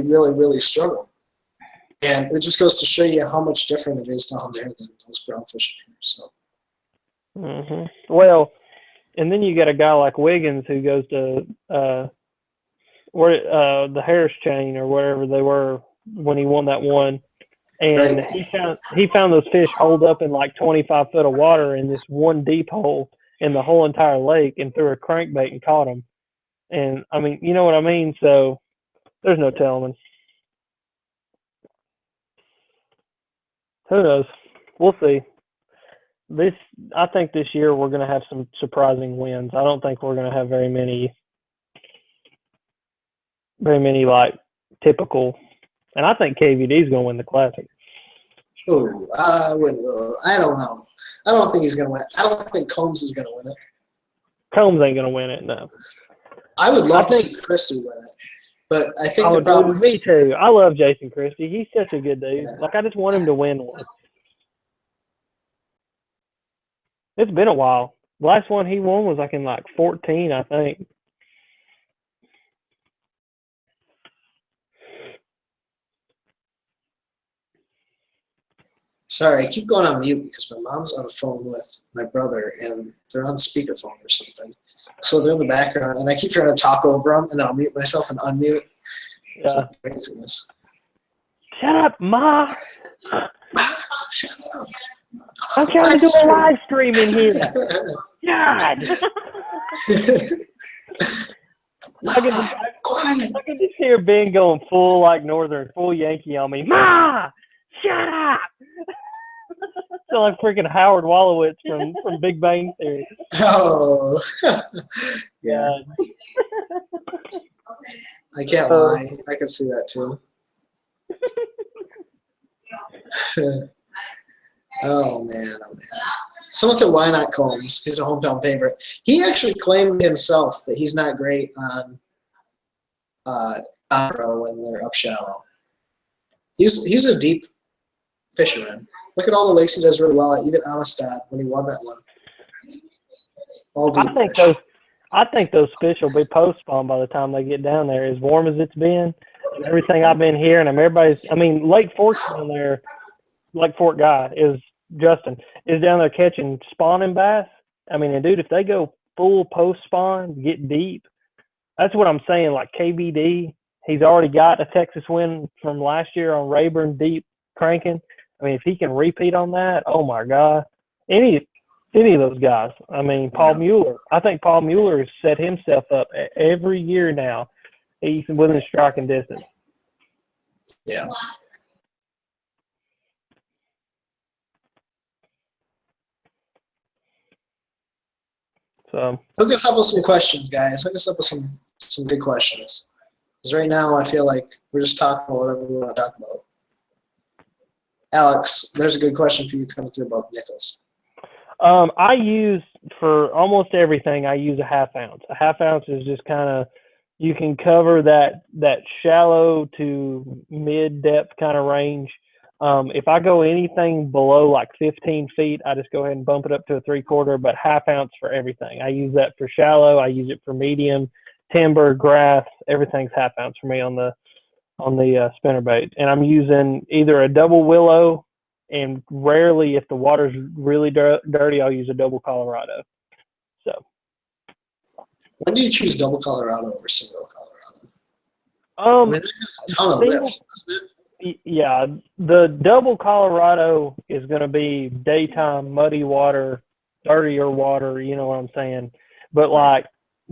really, really struggled. And it just goes to show you how much different it is down there than those brown fishing here. So. Mm-hmm. Well, and then you got a guy like Wiggins who goes to the Harris chain or wherever they were when he won that one, and right. he found those fish holed up in like 25 foot of water in this one deep hole in the whole entire lake, and threw a crankbait and caught them. And I mean, you know what I mean? So there's no telling. Who knows? We'll see. I think this year we're going to have some surprising wins. I don't think we're going to have very many like typical. And I think KVD is going to win the Classic. Oh, I wouldn't. I don't know. I don't think he's going to win it. I don't think Combs is going to win it. Combs ain't going to win it, no. I would love to see Christie win it. But I think the problem is... Me too. I love Jason Christie. He's such a good dude. Yeah. Like, I just want him to win one. It's been a while. The last one he won was like in like 14, I think. Sorry, I keep going on mute because my mom's on the phone with my brother, and they're on speakerphone or something. So they're in the background, and I keep trying to talk over them, and then I'll mute myself and unmute. Yeah. Craziness. Shut up, Ma! Shut up. I'm trying to do a live stream in here. God! I can just hear Ben going full like Northern, full Yankee on me. Ma! Shut up! Sound like freaking Howard Wolowitz from Big Bang Theory. Oh, yeah. I can't lie. I can see that too. Oh man. Someone said, why not Combs? He's a hometown favorite. He actually claimed himself that he's not great on GoPro when they're up shallow. He's a deep fisherman. Look at all the lakes he does really well. Even Amistad when he won that one. All deep fish. I think those fish will be post spawn by the time they get down there. As warm as it's been, and everything I've been hearing, Lake Fork's down there. Lake Fork guy is Justin is down there catching spawning bass. And dude, if they go full post spawn, get deep, that's what I'm saying. Like KBD, he's already got a Texas win from last year on Rayburn deep cranking. If he can repeat on that, oh my God, any of those guys. Paul Mueller. I think Paul Mueller has set himself up every year now. He's within striking distance. Yeah. So hook us up with some questions, guys. Hook us up with some good questions. Because right now I feel like we're just talking about whatever we want to talk about. Alex, there's a good question for you coming through about nickels. I use, for almost everything, I use a half ounce. A half ounce is just kind of, you can cover that shallow to mid-depth kind of range. If I go anything below like 15 feet, I just go ahead and bump it up to a 3/4, but half ounce for everything. I use that for shallow. I use it for medium, timber, grass. Everything's half ounce for me on the spinnerbait. And I'm using either a double willow, and rarely, if the water's really dirty, I'll use a double Colorado. So. When do you choose double Colorado over single Colorado? There's a ton of lift, isn't it? Yeah, the double Colorado is going to be daytime, muddy water, dirtier water, you know what I'm saying? But like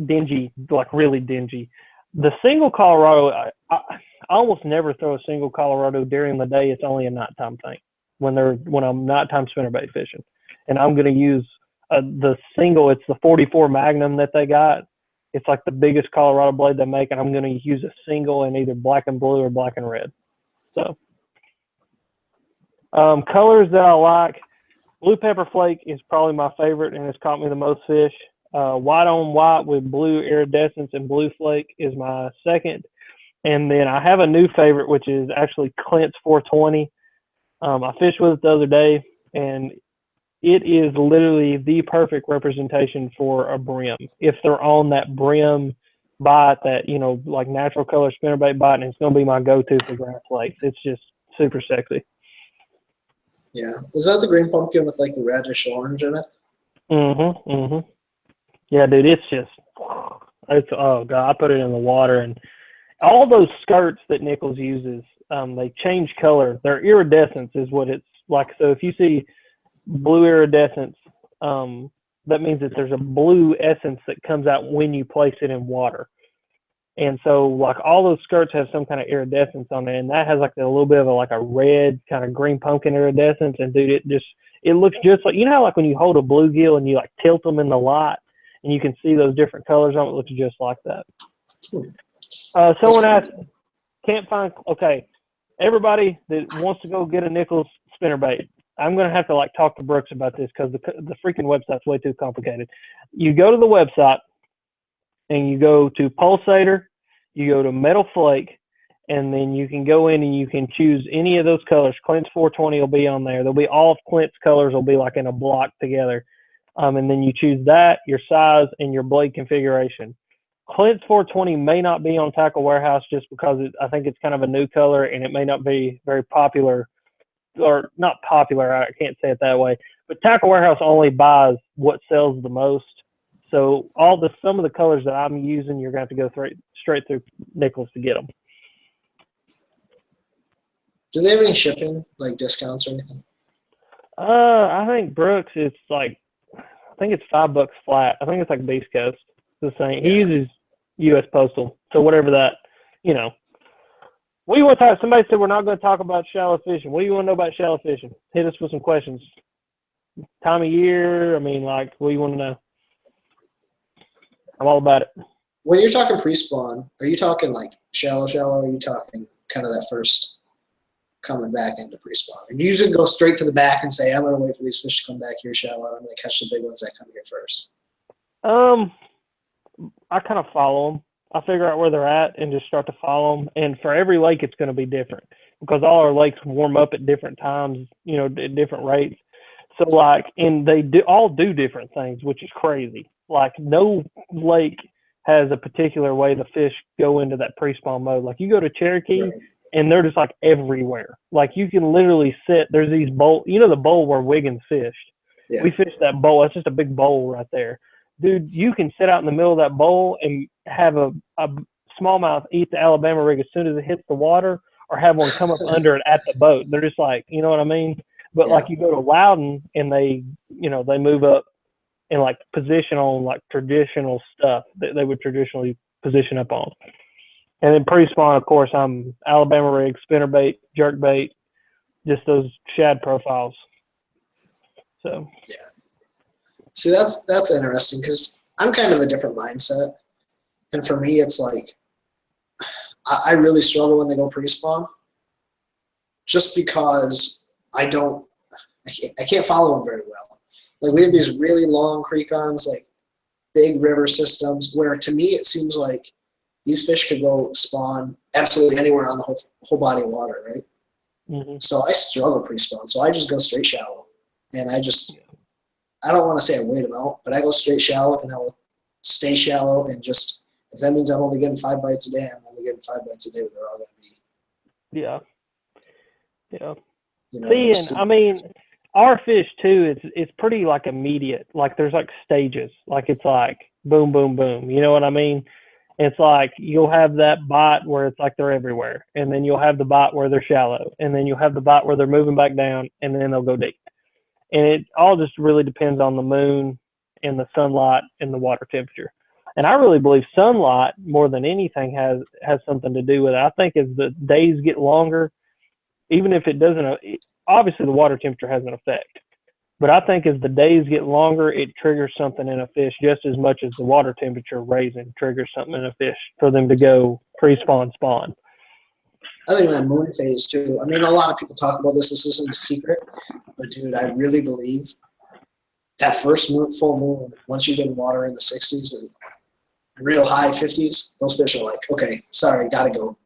dingy, like really dingy. The single Colorado, I almost never throw a single Colorado during the day. It's only a nighttime thing when I'm nighttime spinnerbait fishing. And I'm going to use the single, it's the 44 Magnum that they got. It's like the biggest Colorado blade they make, and I'm going to use a single in either black and blue or black and red. So, colors that I like, blue pepper flake is probably my favorite, and it's caught me the most fish. White on white with blue iridescence and blue flake is my second. And then I have a new favorite, which is actually Clint's 420. I fished with it the other day, and it is literally the perfect representation for a brim. If they're on that brim bite, that, like natural color spinnerbait bite, and it's going to be my go-to for grass lakes. It's just super sexy. Yeah. Is that the green pumpkin with like the reddish orange in it? Mm-hmm. Mm-hmm. Yeah, dude, oh God, I put it in the water, and all those skirts that Nichols uses, they change color. Their iridescence is what it's like. So if you see blue iridescence, that means that there's a blue essence that comes out when you place it in water. And so like all those skirts have some kind of iridescence on it, and that has like a little bit of a red kind of green pumpkin iridescence. And dude, it looks just like, how like when you hold a bluegill and you like tilt them in the light and you can see those different colors on it, looks just like that. Someone asked, okay, everybody that wants to go get a Nichols spinnerbait, I'm going to have to talk to Brooks about this because the freaking website's way too complicated. You go to the website and you go to Pulsator, you go to Metal Flake, and then you can go in and you can choose any of those colors. Clint's 420 will be on there. There'll be all of Clint's colors will be like in a block together. And then you choose that, your size, and your blade configuration. Clint's 420 may not be on Tackle Warehouse just because I think it's kind of a new color and it may not be very popular, or not popular, I can't say it that way. But Tackle Warehouse only buys what sells the most. So some of the colors that I'm using, you're going to have to go straight through Nichols to get them. Do they have any shipping, like discounts or anything? I think Brooks, I think it's $5 flat. I think it's like Beast Coast. It's the same. He uses U.S. Postal. So whatever that, What do you want to talk? Somebody said we're not going to talk about shallow fishing. What do you want to know about shallow fishing? Hit us with some questions. Time of year. What do you want to know? I'm all about it. When you're talking pre-spawn, are you talking like shallow, or are you talking kind of that first coming back into pre-spawn? Or do you usually go straight to the back and say, I'm going to wait for these fish to come back here shallow, and I'm going to catch the big ones that come here first? I kind of follow them. I figure out where they're at and just start to follow them. And for every lake, it's going to be different because all our lakes warm up at different times, you know, at different rates. So like, and they all do different things, which is crazy. Like no lake has a particular way the fish go into that pre-spawn mode. Like you go to Cherokee Right. and they're just like everywhere. Like you can literally sit, there's these bowl, you know, the bowl where Wiggins fished. Yeah. We fished that bowl. That's just a big bowl right there. Dude, you can sit out in the middle of that bowl and have a smallmouth eat the Alabama rig as soon as it hits the water, or have one come up under it at the boat. They're just like, you know what I mean? But Yeah. like you go to Loudon and they, you know, they move up and like position on like traditional stuff that they would traditionally position up on. And then pre-spawn, of course, I'm Alabama rig, spinnerbait, jerkbait, just those shad profiles. So Yeah. See, that's interesting because I'm kind of a different mindset, and for me, it's like I really struggle when they go pre-spawn, just because I can't follow them very well. Like we have these really long creek arms, like big river systems, where to me it seems like these fish could go spawn absolutely anywhere on the whole body of water, right? mm-hmm. So I struggle pre-spawn, so I just go straight shallow, and I don't want to say I wait them out, but I go straight shallow, and I will stay shallow, and just if that means I'm only getting 5 bites a day, I'm only getting 5 bites a day. They're all going to be. Yeah. Yeah. You know, See, and I mean, our fish too, it's pretty like immediate. Like there's like stages. Like it's like boom, boom, boom. You know what I mean? It's like you'll have that bite where it's like they're everywhere, and then you'll have the bite where they're shallow, and then you'll have the bite where they're moving back down, and then they'll go deep. And it all just really depends on the moon and the sunlight and the water temperature. And I really believe sunlight more than anything has something to do with it. I think as the days get longer, even if it doesn't, obviously the water temperature has an effect. But I think as the days get longer, it triggers something in a fish just as much as the water temperature raising triggers something in a fish for them to go pre-spawn spawn. I think that moon phase too. I mean, a lot of people talk about this. This isn't a secret, but dude, I really believe that first full moon, once you get water in the 60s or real high 50s, those fish are like, okay, sorry, gotta go.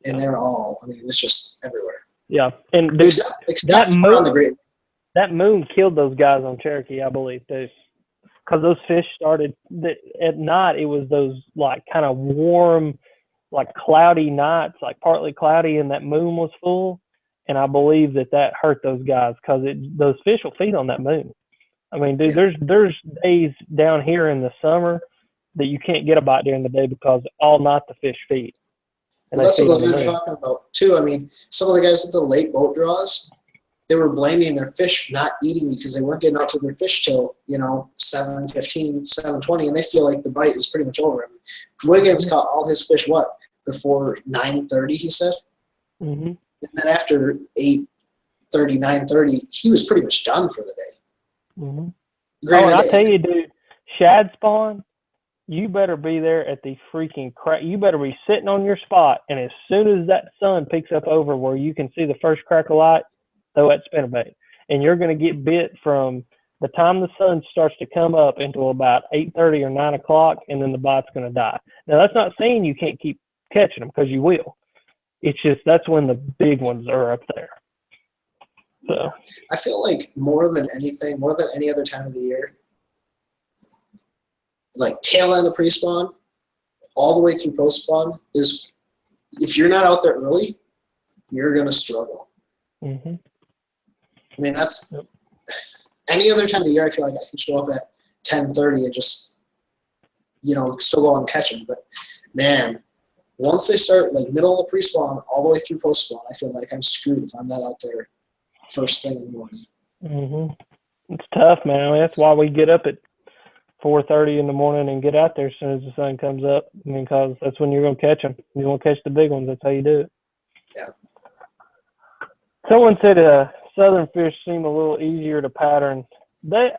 And they're all, I mean, it's just everywhere. Yeah, and dude, except around the Great. That moon killed those guys on Cherokee, I believe, too. Because those fish started, at night, it was those, like, kind of warm, like, cloudy nights, like, partly cloudy, and that moon was full. And I believe that hurt those guys because those fish will feed on that moon. I mean, dude, there's days down here in the summer that you can't get a bite during the day because all night the fish feed. Well, that's what we were talking about, too. I mean, some of the guys at the late boat draws, they were blaming their fish not eating because they weren't getting out to their fish till, 7:15, 7:20, and they feel like the bite is pretty much over. I mean, Wiggins caught all his fish, before 9:30, he said? Mm-hmm. And then after 8:30, 9:30, he was pretty much done for the day. Mm-hmm. Granted, I tell you, dude, shad spawn, you better be there at the freaking crack. You better be sitting on your spot, and as soon as that sun peaks up over where you can see the first crack of light, throw that spinnerbait. And you're going to get bit from the time the sun starts to come up until about 8:30 or 9 o'clock, and then the bite's going to die. Now, that's not saying you can't keep catching them, because you will. It's just that's when the big ones are up there. So yeah. I feel like more than anything, more than any other time of the year, like tail end of pre-spawn, all the way through post-spawn, is if you're not out there early, you're going to struggle. Mm-hmm. I mean, that's any other time of the year. I feel like I can show up at 10:30 and just, still go and catch them. But man, once they start like middle of pre-spawn all the way through post-spawn, I feel like I'm screwed if I'm not out there first thing in the morning. Mm-hmm. It's tough, man. I mean, that's why we get up at 4:30 in the morning and get out there as soon as the sun comes up. I mean, because that's when you're going to catch them. You're going to catch the big ones. That's how you do it. Yeah. Someone said southern fish seem a little easier to pattern. I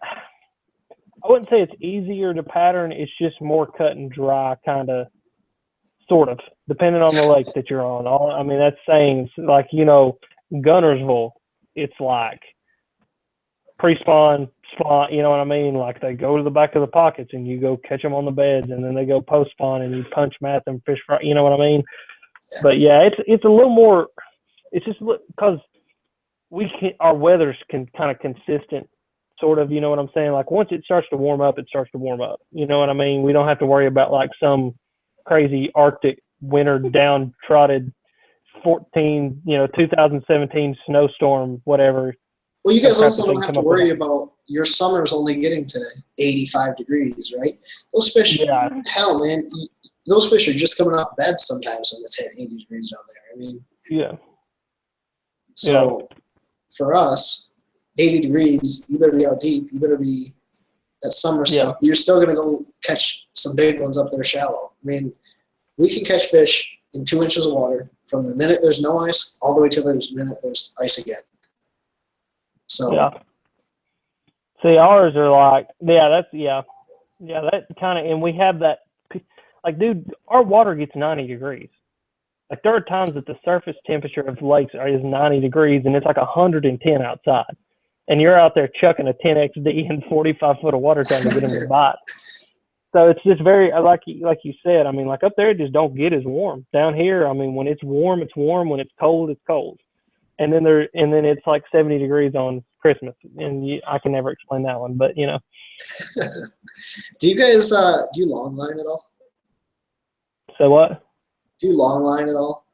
wouldn't say it's easier to pattern. It's just more cut and dry, kind of, sort of, depending on the lake that you're on. I mean, that's saying, like, Gunnersville, it's like pre-spawn, spawn, you know what I mean? Like they go to the back of the pockets and you go catch them on the beds, and then they go post spawn and you punch mat them fish fry, you know what I mean? But yeah, it's a little more, it's just because our weather's kind of consistent, sort of, you know what I'm saying? Like once it starts to warm up, it starts to warm up. You know what I mean? We don't have to worry about like some crazy Arctic winter downtrodden 2017 snowstorm, whatever. Well, you guys also don't have to worry about your summer's only getting to 85 degrees, right? Those fish, hell, man, those fish are just coming off beds sometimes when it's hitting 80 degrees down there. I mean, So for us, 80 degrees, you better be out deep. You better be that summer stuff. You're still going to go catch some big ones up there shallow. I mean, we can catch fish in 2 inches of water from the minute there's no ice all the way till there's minute there's ice again. So see, ours are like that kind of, and we have that, like, dude, our water gets 90 degrees. Like there are times that the surface temperature of lakes is 90 degrees and it's like 110 outside, and you're out there chucking a 10XD in 45 foot of water trying to get them to bite. So it's just very, like you said, I mean, like up there it just don't get as warm. Down here, I mean, when it's warm, it's warm. When it's cold, it's cold. And then it's like 70 degrees on Christmas, and I can never explain that one, but you know. Do you guys do you long line at all? So what? Do you long line at all?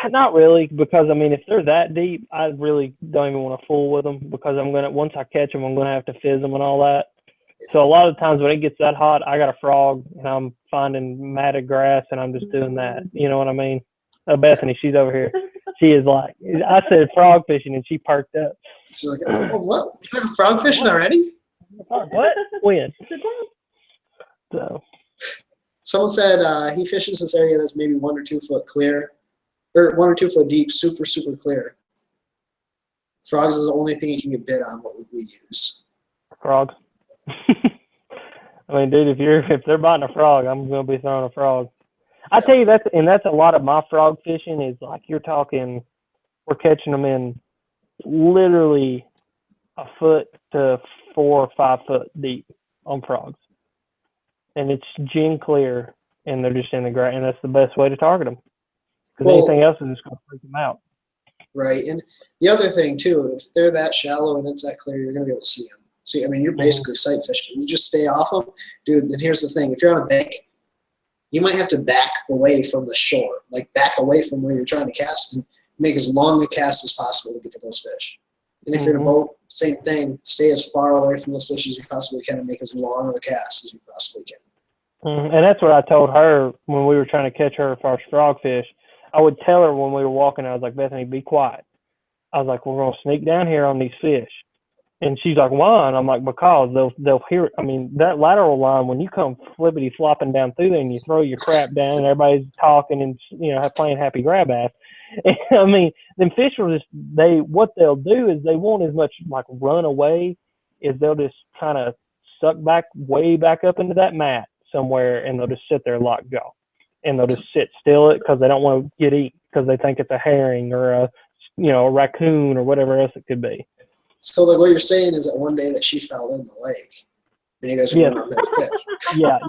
Not really, because I mean, if they're that deep, I really don't even want to fool with them, because once I catch them, I'm gonna have to fizz them and all that. So a lot of times when it gets that hot, I got a frog and I'm finding matted grass and I'm just doing that. You know what I mean? Bethany, she's over here. She is like, I said frog fishing and she perked up. She's like, oh, what? You're frog fishing already? What? When? So. Someone said he fishes this area that's maybe 1 or 2 foot clear, or 1 or 2 foot deep, super, super clear. Frogs is the only thing you can get bit on. What would we use? Frog. I mean, dude, if they're biting a frog, I'm gonna be throwing a frog. I tell you, that's a lot of my frog fishing is like, you're talking, we're catching them in literally 1 foot to 4 or 5 foot deep on frogs, and it's gin clear, and they're just in the grass, and that's the best way to target them, because anything else is just gonna freak them out. Right, and the other thing too, if they're that shallow and it's that clear, you're gonna be able to see them. See, I mean, you're basically sight fishing. You just stay off them, dude. And here's the thing: if you're on a bank, you might have to back away from the shore, like back away from where you're trying to cast, and make as long a cast as possible to get to those fish. And if you're in a boat, same thing. Stay as far away from those fish as you possibly can and make as long of a cast as you possibly can. And that's what I told her when we were trying to catch her first frogfish. I would tell her when we were walking, I was like, Bethany, be quiet. I was like, we're going to sneak down here on these fish. And she's like, why? And I'm like, because they'll hear it. I mean, that lateral line, when you come flippity flopping down through there and you throw your crap down and everybody's talking and, you know, playing happy grab ass. I mean, them fish will just, what they'll do is they won't as much like run away as they'll just kind of suck back way back up into that mat somewhere, and they'll just sit there locked jaw. And they'll just sit still because they don't want to get eaten, because they think it's a herring or a raccoon or whatever else it could be. So like what you're saying is that one day that she fell in the lake, and you guys were going out there to fish. Yeah.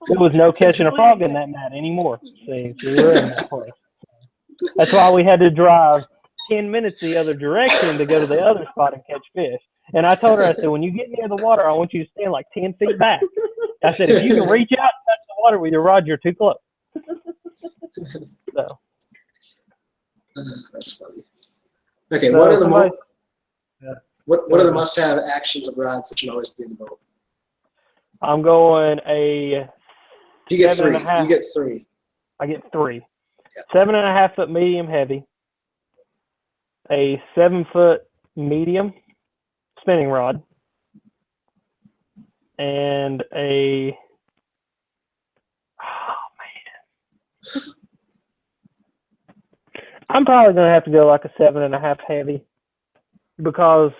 There was no catching a frog in that mat anymore. See, we were in that place. That's why we had to drive 10 minutes the other direction to go to the other spot and catch fish. And I told her, I said, when you get near the water, I want you to stand like 10 feet back. I said, if you can reach out and touch the water with your rod, you're too close. So. That's funny. Okay, so what are the what are the must-have actions of rods that should always be in the boat? I'm going a. You get 3. You get 3. I get 3. Yeah. 7.5 foot medium heavy. A 7 foot medium spinning rod. And a. Oh man. I'm probably gonna have to go like a 7.5 heavy, because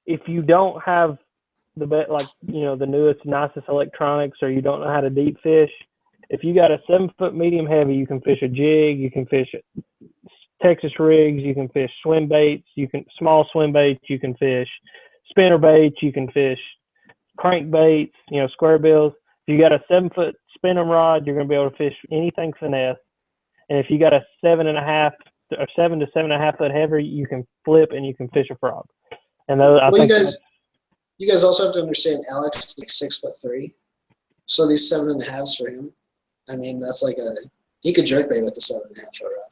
if you don't have the the newest, nicest electronics, or you don't know how to deep fish, if you got a 7 foot medium heavy, you can fish a jig, you can fish Texas rigs, you can fish swim baits, small swim baits, you can fish spinnerbaits, you can fish crankbaits, square bills. If you got a 7-foot spinning rod, you're going to be able to fish anything finesse. And if you got a 7.5 or 7 to 7.5 foot heavier, you can flip and you can fish a frog. And those, I think you guys also have to understand Alex is like 6'3", so these 7.5s for him. I mean, that's like he could jerkbait with the 7.5 foot rod.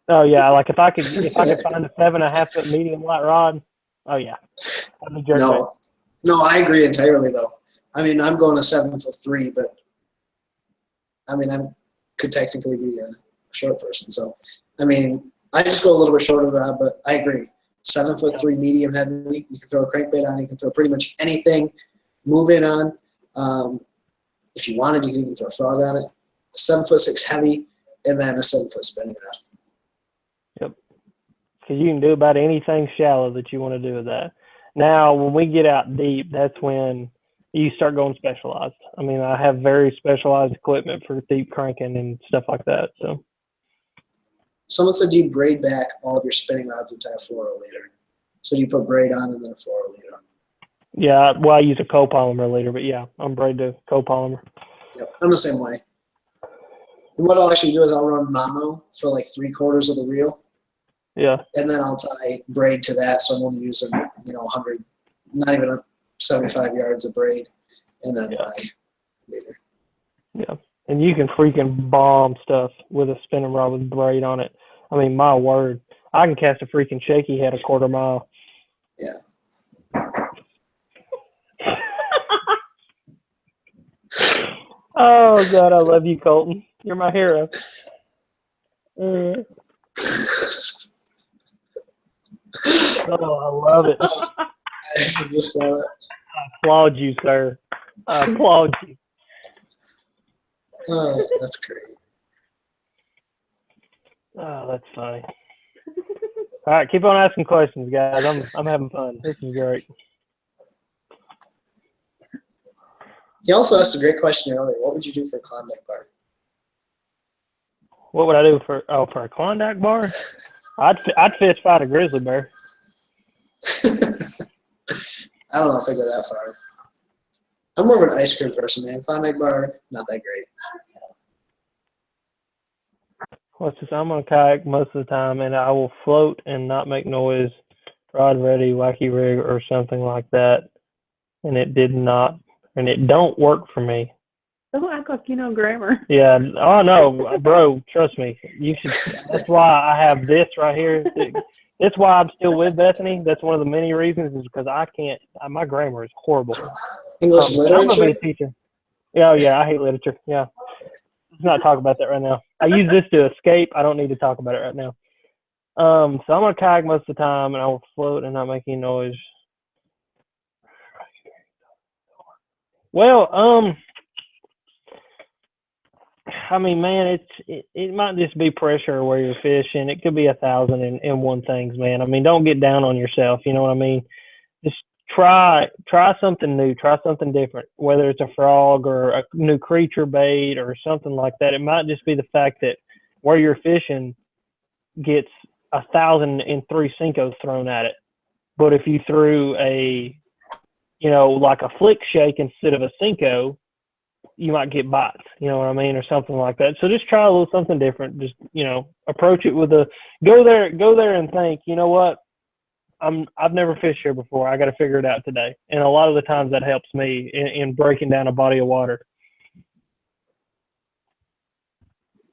Oh yeah, like if I could find a 7.5 foot medium light rod, oh yeah, I'd be jerkbait. No, I agree entirely though. I mean, I'm going to 7'3", but I mean, I could technically be a short person. So, I mean, I just go a little bit shorter rod, but I agree. 7'3", medium heavy. You can throw a crankbait on. You can throw pretty much anything. Move it on. If you wanted, you can even throw a frog on it. A 7'6" heavy, and then a 7-foot spinning rod. Yep. Because you can do about anything shallow that you want to do with that. Now, when we get out deep, that's when you start going specialized. I mean, I have very specialized equipment for deep cranking and stuff like that. So, someone said you braid back all of your spinning rods into a fluorolator. So you put braid on and then a fluorolator. Yeah, well, I use a copolymer leader, but yeah, I'm braid to copolymer. Yep, I'm the same way. And what I'll actually do is I'll run mono for like 3/4 of the reel. Yeah. And then I'll tie braid to that, so I'm only using 100, not even 75 yards of braid, and then my leader. Yeah, and you can freaking bomb stuff with a spinning rod with braid on it. I mean, my word, I can cast a freaking shaky head a 1/4 mile. Yeah. Oh God, I love you, Colton. You're my hero. Oh, I love it. I actually just saw it. I applaud you, sir. I applaud you. Oh, that's great. Oh, that's funny. All right, keep on asking questions, guys. I'm having fun. This is great. He also asked a great question earlier. What would you do for a Klondike bar? What would I do for a Klondike bar? I'd fist fight a grizzly bear. I don't know if I go that far. I'm more of an ice cream person, man. Klondike bar, not that great. What's this? I'm on a kayak most of the time, and I will float and not make noise, rod ready, wacky rig, or something like that. And it don't work for me. Don't act like you know grammar. Yeah. Oh no, bro. Trust me. You should. That's why I have this right here. That's why I'm still with Bethany. That's one of the many reasons, is because I can't. My grammar is horrible. English literature? I'm gonna be a teacher. Yeah, yeah. I hate literature. Yeah. Let's not talk about that right now. I use this to escape. I don't need to talk about it right now. So I'm on a kayak most of the time, and I will float and not make any noise. Well, I mean, man, it might just be pressure where you're fishing. It could be 1,001 things, man. I mean, don't get down on yourself. You know what I mean? Just try something new, try something different, whether it's a frog or a new creature bait or something like that. It might just be the fact that where you're fishing gets 1,003 Cincos thrown at it. But if you threw like a flick shake instead of a Cinco, you might get bites, you know what I mean, or something like that. So just try a little something different. Just, approach it with go there and think, you know what? I've never fished here before. I got to figure it out today. And a lot of the times that helps me in breaking down a body of water.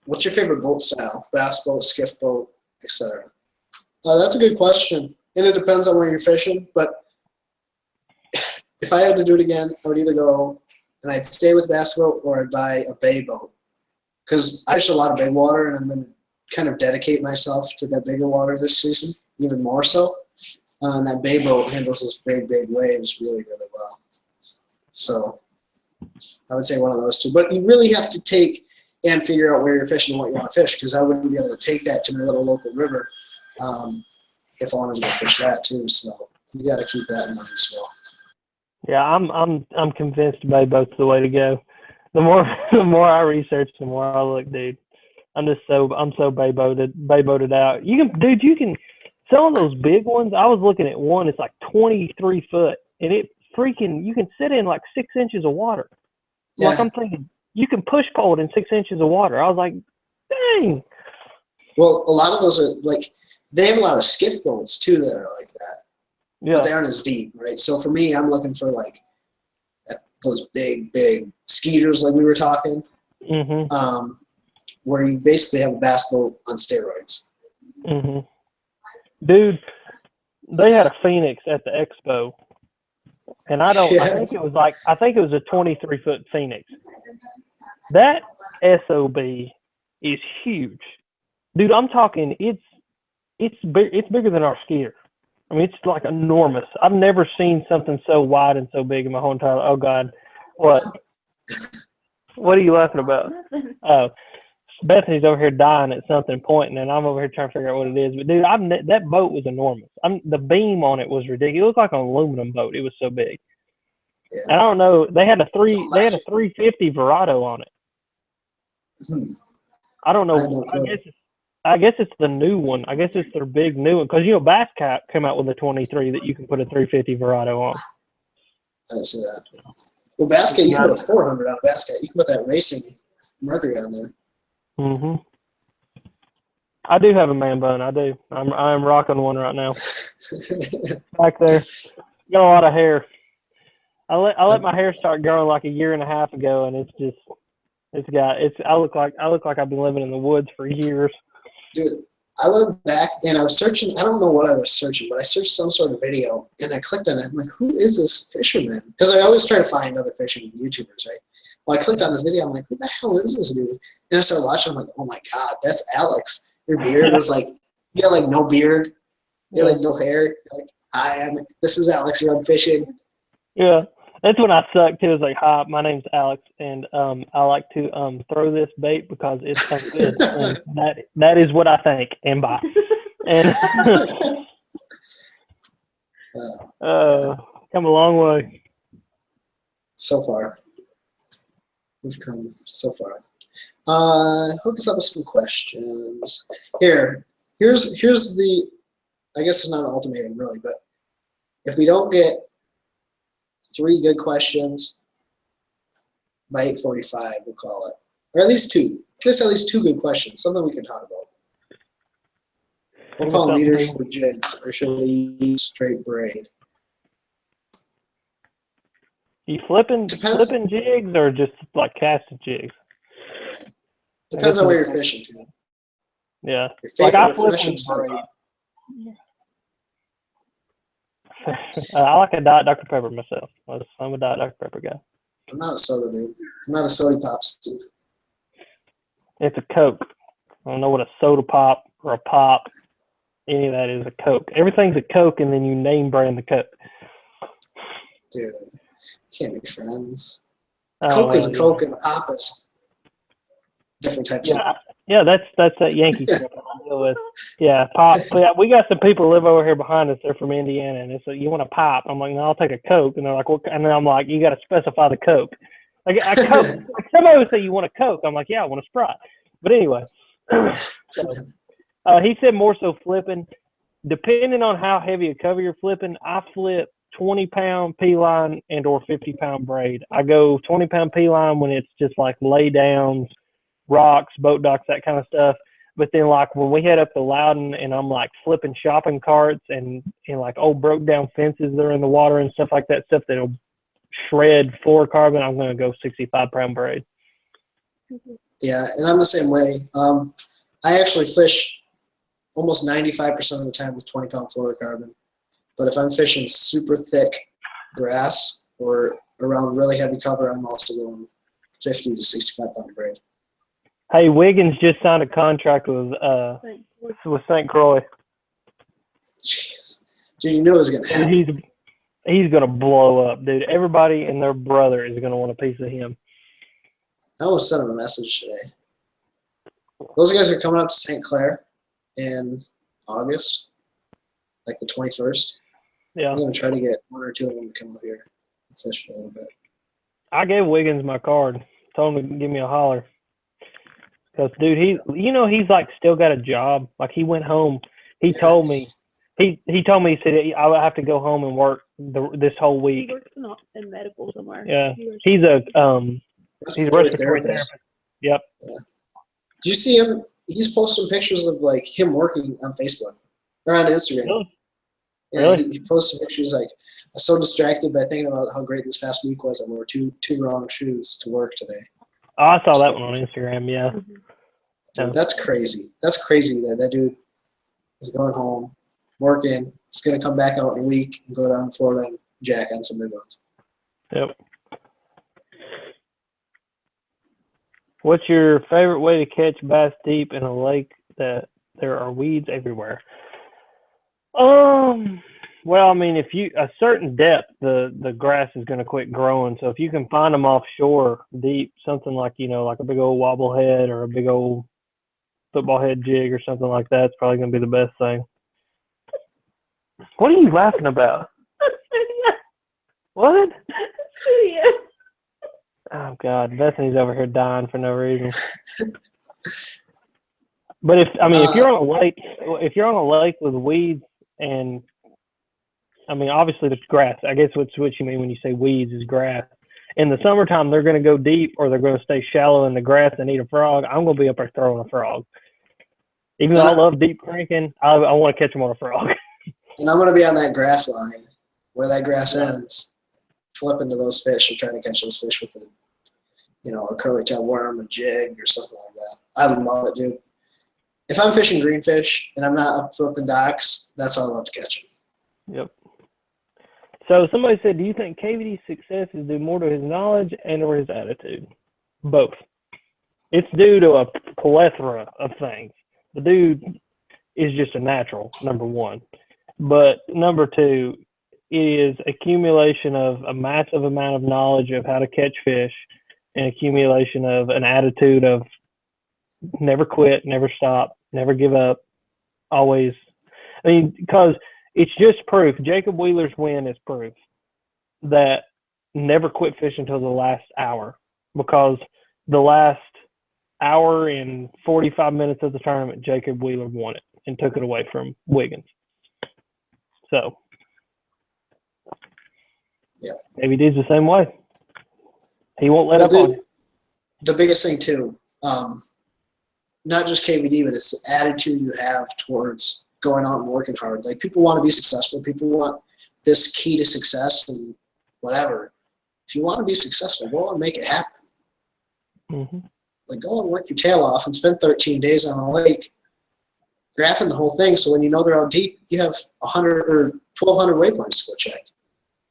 What's your favorite boat style? Bass boat, skiff boat, etc. That's a good question. And it depends on where you're fishing. But if I had to do it again, I would either go and I'd stay with bass boat or I'd buy a bay boat. Because I fish a lot of big water, and I'm going to kind of dedicate myself to that bigger water this season, even more so. And that bay boat handles those big waves really, really well. So I would say one of those two. But you really have to take and figure out where you're fishing and what you want to fish, because I wouldn't be able to take that to my little local river if I wanted to go fish that too. So you got to keep that in mind as well. Yeah, I'm convinced bay boat's the way to go. The more I research, the more I look, dude. I'm so bay boated out. You can some of those big ones, I was looking at one, it's like 23 foot, and it freaking, you can sit in like 6 inches of water. Yeah. Like I'm thinking, you can push pole it in 6 inches of water. I was like, dang. Well, a lot of those are like, they have a lot of skiff boats too that are like that. Yeah. But they aren't as deep, right? So for me, I'm looking for like those big skeeters like we were talking, where you basically have a bass boat on steroids. Dude, they had a Phoenix at the expo, and I think it was a 23-foot Phoenix. That SOB is huge, dude. I'm talking, it's bigger than our skeeter. I mean, it's like enormous. I've never seen something so wide and so big in my whole entire life. Oh God, what? What are you laughing about? Oh, Bethany's over here dying at something, pointing, and I'm over here trying to figure out what it is. But dude, that boat was enormous. The beam on it was ridiculous. It looked like an aluminum boat. It was so big. Yeah. And I don't know. They had a 350 Verado on it. I don't know. I guess it's the new one. I guess it's their big new one, because Bass Cat came out with a 23 that you can put a 350 Verado on. I didn't see that. Well, Bass Cat, you can put a 400 on a Bass Cat. You can put that racing Mercury on there. I do have a man bun. I do. I'm rocking one right now. Back there, got a lot of hair. I let my hair start growing like a year and a half ago, and I look like I've been living in the woods for years. Dude, I went back and I was searching. I don't know what I was searching, but I searched some sort of video, and I clicked on it. I'm like, who is this fisherman? Because I always try to find other fishing YouTubers, right? Well, I clicked on this video. I'm like, who the hell is this dude? And I started watching. I'm like, oh my God, that's Alex. Your beard was like, you had like no beard. You had like no hair. You're like, hi, this is Alex. You're on fishing. Yeah. That's when I sucked too. It's like, hi, my name's Alex, and I like to throw this bait because it's so good. And that is what I think. And bye. And come a long way. So far, we've come so far. Hook us up with some questions. Here's the. I guess it's not an ultimatum really, but if we don't get 3 good questions by 8:45, we'll call it, or at least 2. Give us at least 2 good questions, something we can talk about. We'll call them leaders for jigs, or should we use straight braid? You flipping jigs or just like casting jigs? Depends on where you're fishing too. Yeah, like I flip with braid. I like a Diet Dr. Pepper myself. I'm a Diet Dr. Pepper guy. I'm not a soda dude. I'm not a soda pops dude. It's a Coke. I don't know what a soda pop or a pop, any of that is. A Coke. Everything's a Coke, and then you name brand the Coke. Dude, can't be friends. Coke is a Coke, and a pop is different types of. Yeah, that's that Yankee stuff I deal with. Yeah, pop. Yeah, we got some people live over here behind us. They're from Indiana, and it's like, you want a pop? I'm like, no, I'll take a Coke. And they're like, what? And then I'm like, you got to specify the Coke. Like a Coke. Like somebody would say, you want a Coke? I'm like, yeah, I want a Sprite. But anyway, he said more so flipping. Depending on how heavy a cover you're flipping, I flip 20-pound P-line and or 50-pound braid. I go 20-pound P-line when it's just like lay downs, rocks, boat docks, that kind of stuff. But then like when we head up to Loudon and I'm like flipping shopping carts and like old broke down fences that are in the water and stuff like that, stuff that'll shred fluorocarbon, I'm going to go 65-pound braid. Yeah, and I'm the same way. I actually fish almost 95% of the time with 20-pound fluorocarbon. But if I'm fishing super thick grass or around really heavy cover, I'm also going 50 to 65-pound braid. Hey, Wiggins just signed a contract with St. Croix. Jeez. Dude, you knew it was going to happen. He's going to blow up, dude. Everybody and their brother is going to want a piece of him. I almost sent him a message today. Those guys are coming up to St. Clair in August, like the 21st. Yeah. I'm going to try to get 1 or 2 of them to come up here and fish for a little bit. I gave Wiggins my card. Told him to give me a holler. Because, dude, he's like still got a job. Like he went home. He told me He told me, he said I would have to go home and work this whole week. He works in medical somewhere. Yeah, he's a respiratory therapist. Yep. Yeah. Do you see him? He's posting pictures of like him working on Facebook or on Instagram. Really? Yeah, Really? he posted pictures like, I was so distracted by thinking about how great this past week was. I wore two wrong shoes to work today. Oh, I saw that one on Instagram. Yeah. Mm-hmm. Dude, that's crazy. That's crazy that dude is going home, working. He's going to come back out in a week and go down to Florida and jack on some big ones. Yep. What's your favorite way to catch bass deep in a lake that there are weeds everywhere? Well, I mean, if you a certain depth, the grass is going to quit growing. So if you can find them offshore deep, something like like a big old wobble head or a big old football head jig or something like that, it's probably going to be the best thing. What are you laughing about? What? Yeah. Oh God, Bethany's over here dying for no reason. But if you're on a lake with weeds and obviously the grass. I guess what you mean when you say weeds is grass. In the summertime, they're going to go deep or they're going to stay shallow in the grass and eat a frog. I'm going to be up there throwing a frog. Even though I love deep cranking, I want to catch them on a frog. And I'm going to be on that grass line where that grass ends, flipping to those fish or trying to catch those fish with a curly tail worm, a jig, or something like that. I love it, dude. If I'm fishing greenfish and I'm not up flipping docks, that's how I love to catch them. Yep. So somebody said, do you think KVD's success is due more to his knowledge and or his attitude? Both. It's due to a plethora of things. The dude is just a natural, number one. But number two is accumulation of a massive amount of knowledge of how to catch fish and accumulation of an attitude of never quit, never stop, never give up, always. Because it's just proof. Jacob Wheeler's win is proof that never quit fishing until the last hour, because the last hour and 45 minutes of the tournament, Jacob Wheeler won it and took it away from Wiggins. So, yeah, maybe he's the same way. He won't let up on you. The biggest thing too, not just KVD, but it's the attitude you have towards going out and working hard. Like, people want to be successful. People want this key to success and whatever. If you want to be successful, go and make it happen. Mm-hmm. Like, go and work your tail off and spend 13 days on a lake graphing the whole thing, so when you know they're out deep, you have 100 or 1,200 waypoints to go check.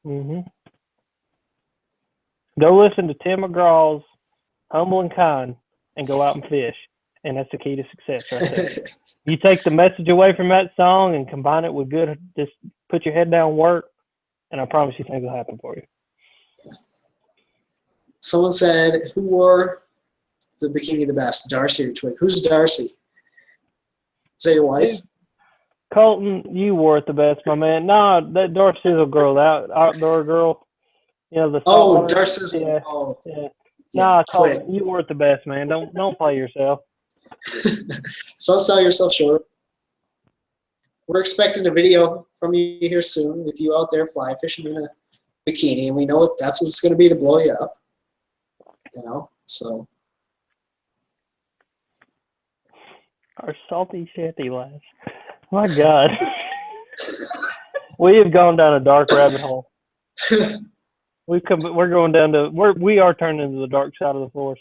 Mm-hmm. Go listen to Tim McGraw's Humble and Kind and go out and fish. And that's the key to success right there. You take the message away from that song and combine it with good, just put your head down, work, and I promise you things will happen for you. Someone said, who wore the bikini the best, Darcy or Twig? Who's Darcy? Is that your wife? Colton, you wore it the best, my man. No, that Darcy Sizzle girl, that outdoor girl. The Darcy. Yeah. Oh, yeah. Yeah, Nah, Colton, you wore it the best, man. Don't play yourself. So don't sell yourself short. We're expecting a video from you here soon with you out there fly fishing in a bikini, and we know that's what it's going to be to blow you up. So. Our salty shanty lass. My God. We have gone down a dark rabbit hole. We are turning into the dark side of the force.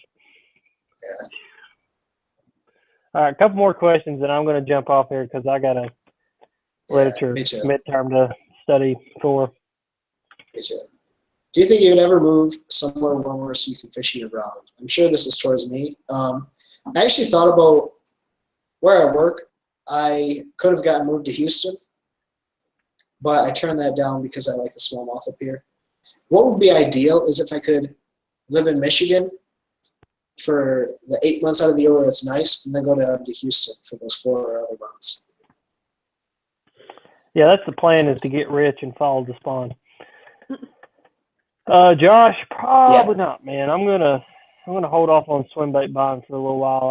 Yeah. All right, a couple more questions, and I'm going to jump off here because I got a literature midterm to study for. Me too. Do you think you would ever move somewhere warmer so you can fish year-round? I'm sure this is towards me. I actually thought about where I work. I could have gotten moved to Houston, but I turned that down because I like the smallmouth up here. What would be ideal is if I could live in Michigan for the 8 months out of the year where it's nice, and then go down to Houston for those 4 other months. Yeah, that's the plan, is to get rich and follow the spawn. Josh, probably not, man. I'm gonna hold off on swimbait buying for a little while.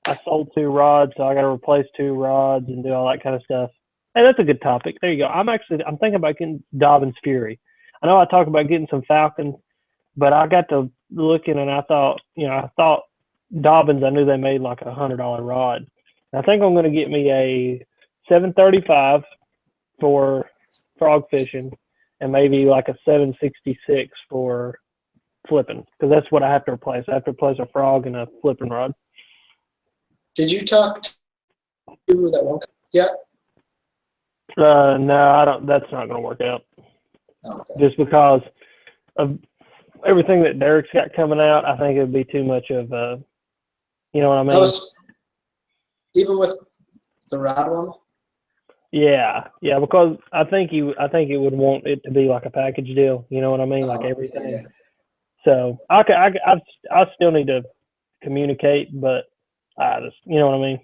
I sold 2 rods, so I got to replace 2 rods and do all that kind of stuff. Hey, that's a good topic. There you go. I'm thinking about getting Dobbin's Fury. I know I talked about getting some Falcons, but I got to looking and I thought Dobbins, I knew they made like $100 rod. And I think I'm going to get me a 735 for frog fishing and maybe like a 766 for flipping, because that's what I have to replace. I have to replace a frog and a flipping rod. Did you talk to that one? Yeah. No, I don't. That's not going to work out. Oh, okay. Just because of everything that Derek's got coming out, I think it would be too much of you know what I mean? Even with the rod one? Yeah, because I think he would want it to be like a package deal. You know what I mean? Like everything. Yeah. So I still need to communicate, but I just, you know what I mean?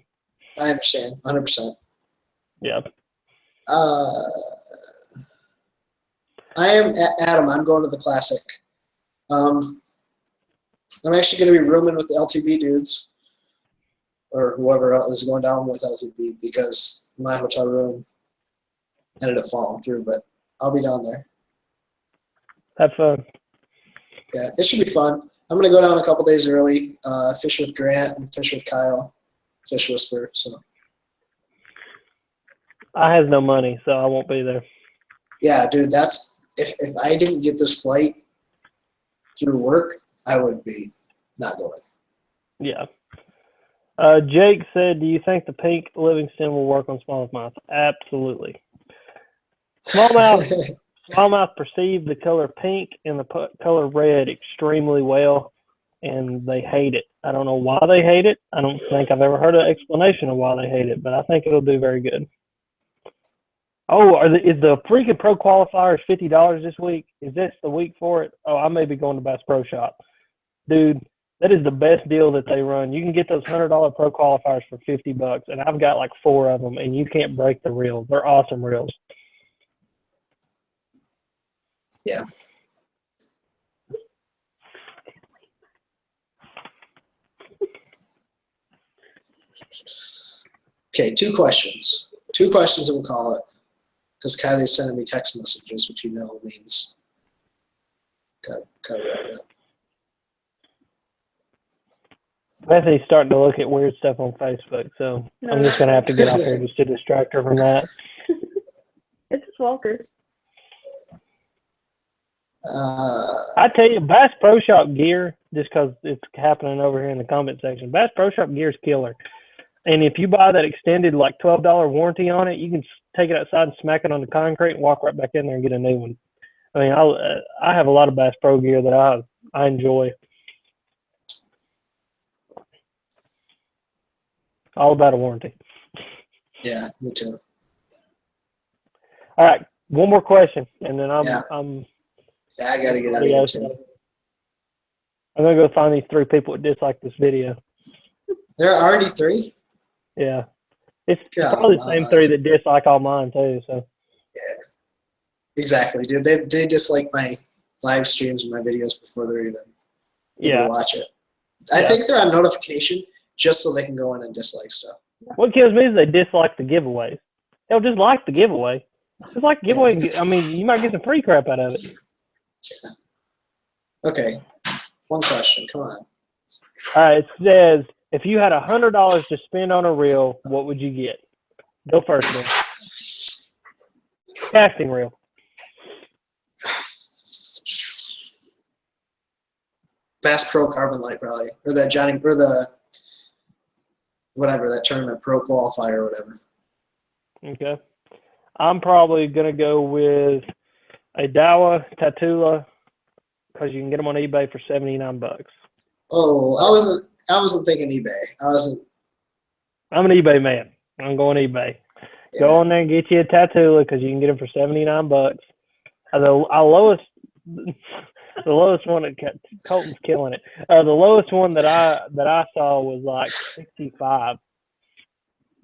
I understand, 100%. Yeah. I am Adam. I'm going to the Classic. I'm actually going to be rooming with the LTV dudes, or whoever else is going down with LTV, because my hotel room ended up falling through. But I'll be down there. Have fun. Yeah, it should be fun. I'm going to go down a couple days early, fish with Grant and fish with Kyle, fish whisper. So. I have no money, so I won't be there. Yeah, dude, that's if I didn't get this flight through work, I would be not going. Yeah. Jake said, do you think the pink Livingston will work on smallmouth? Absolutely. Smallmouth perceive the color pink and the color red extremely well, and they hate it. I don't know why they hate it. I don't think I've ever heard an explanation of why they hate it, but I think it'll do very good. Oh, is the freaking Pro qualifiers $50 this week? Is this the week for it? Oh, I may be going to Bass Pro Shop. Dude, that is the best deal that they run. You can get those $100 Pro qualifiers for $50, and I've got like 4 of them, and you can't break the reel. They're awesome reels. Yeah. Okay, 2 questions. 2 questions and we'll call it. Because Kylie's sending me text messages, which you know means gotta wrap it up. Bethany's starting to look at weird stuff on Facebook, so I'm just going to have to get off here just to distract her from that. It's just Walker. I tell you, Bass Pro Shop gear, just because it's happening over here in the comment section, Bass Pro Shop gear is killer. And if you buy that extended like $12 warranty on it, you can take it outside and smack it on the concrete and walk right back in there and get a new one. I mean, I have a lot of Bass Pro gear that I enjoy. All about a warranty. Yeah, me too. All right, one more question, and then I'm I gotta get out of here too. I'm gonna go find these 3 people that dislike this video. There are already 3? Yeah, it's probably the same 3 that dislike all mine too. So. Yeah, exactly, dude. They dislike my live streams and my videos before they're even able to watch it. I think they're on notification just so they can go in and dislike stuff. What kills me is they dislike the giveaways. They'll just like the giveaway. Just like the giveaway. I mean, you might get some free crap out of it. Yeah. Okay, 1 question. Come on. All right, it says, if you had $100 to spend on a reel, what would you get? Go first, man. Casting reel. Bass Pro Carbon Light, probably, or the whatever, that tournament pro qualifier or whatever. Okay. I'm probably gonna go with a Daiwa Tatula because you can get them on eBay for $79. Oh, I wasn't thinking eBay. I'm an eBay man. I'm going eBay. Yeah. Go on there and get you a Tatula because you can get them for $79. The lowest one, Colton's killing it. The lowest one that I saw was like 65.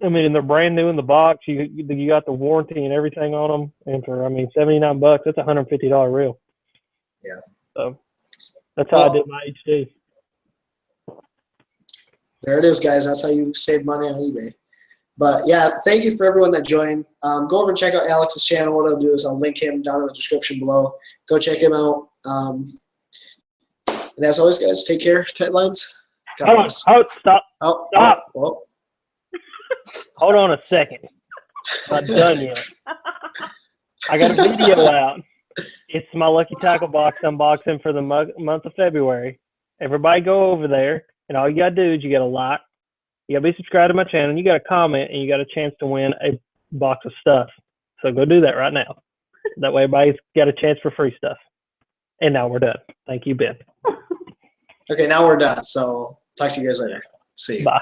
I mean, and they're brand new in the box. You got the warranty and everything on them, and for $79, that's a $150 reel. Yeah. So that's how I did my HD. There it is, guys. That's how you save money on eBay. But yeah, thank you for everyone that joined. Go over and check out Alex's channel. What I'll do is I'll link him down in the description below. Go check him out. And as always, guys, take care. Tight lines. God bless. Stop. Oh, Stop. Oh. Hold on a second. Not done yet. I got a video out. It's my Lucky Tackle Box unboxing for the month of February. Everybody go over there, and all you got to do is you got to like, you got to be subscribed to my channel, and you got to comment, and you got a chance to win a box of stuff. So go do that right now. That way everybody's got a chance for free stuff. And now we're done. Thank you, Ben. Okay, now we're done. So talk to you guys later. See you. Bye.